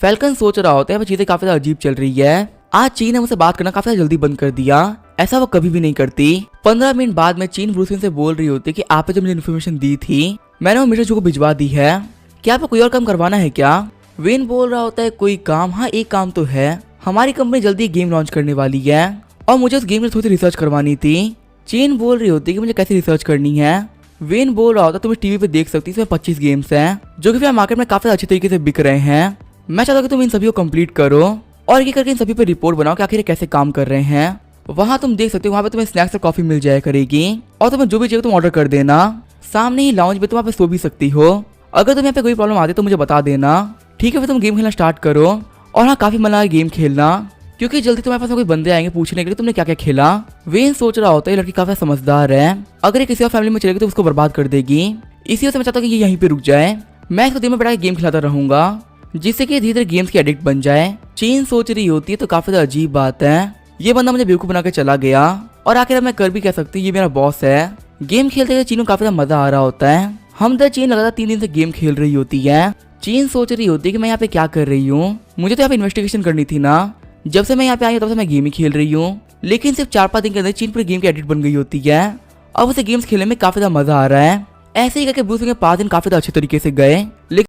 फैल्कन सोच रहा होता है चीजें काफी अजीब चल रही है। आज चीन ने मुझसे बात करना काफी जल्दी बंद कर दिया, ऐसा वो कभी भी नहीं करती। 15 मिनट बाद में चीन ब्रूस वेन से बोल रही होती है कि आपने जो मुझे इन्फॉर्मेशन दी थी मैंने वो मिशन को भिजवा दी है, क्या आपको कोई और काम करवाना है क्या। वेन बोल रहा होता है कोई काम, हाँ एक काम तो है, हमारी कंपनी जल्दी गेम लॉन्च करने वाली है और मुझे उस गेम में थोड़ी सी रिसर्च करवानी थी। चीन बोल रही होती है कि मुझे कैसे रिसर्च करनी है। वेन बोल रहा होता है तुम टीवी पे देख सकती, इसमें 25 गेम्स हैं जो कि फिर मार्केट में काफी अच्छे तरीके से बिक रहे हैं। मैं चाहता हूँ कि तुम इन सभी को कंप्लीट करो और ये करके इन सभी पे रिपोर्ट बनाओ कि आखिर कैसे काम कर रहे हैं। वहाँ तुम देख सकते हो, वहाँ पे तुम्हें स्नैक्स और कॉफी मिल जाया करेगी और तुम्हें जो भी चाहिए तुम ऑर्डर कर देना। सामने ही लाउंज में तुम वहाँ पे सो भी सकती हो। अगर तुम्हें यहाँ पे कोई प्रॉब्लम आती है तो मुझे बता देना, ठीक है। फिर तुम गेम खेलना स्टार्ट करो और हाँ काफी मजा आए गेम खेलना, क्योंकि जल्दी तुम्हारे पास कोई बंदे आएंगे पूछने के लिए तुमने क्या क्या खेला। वेन सोच रहा होता है लड़की काफी समझदार है, अगर ये किसी और फैमिली में चलेगी तो उसको बर्बाद कर देगी, इसी वजह से मैं चाहता हूँ कि ये यहीं पे रुक जाए। मैं इसको दिन में बैठा के गेम खिलाता रहूंगा जिससे कि धीरे धीरे गेम्स की एडिक्ट बन जाए। चीन सोच रही होती है तो काफी अजीब बात है, ये बंदा मुझे बेवकूफ बना के चला गया और आखिर मैं कर भी कह सकती, ये मेरा बॉस है। गेम खेलते हुए चीन को काफी मजा आ रहा होता है। हम तो चीन लगातार 3 दिन से गेम खेल रही होती है। चीन सोच रही होती है कि मैं यहाँ पे क्या कर रही हूँ, मुझे तो यहाँ पे इन्वेस्टिगेशन करनी थी ना। जब से मैं यहाँ पे आई हूँ तब से मैं गेम ही खेल रही हूँ, लेकिन सिर्फ 4-5 दिन के अंदर चीन पूरी गेम की एडिक्ट बन गई होती है। अब उसे गेम्स खेलने में काफी ज्यादा मजा आ रहा है। ऐसे ही करके ब्रूस वेन के 5 दिन काफी अच्छे तरीके से गए।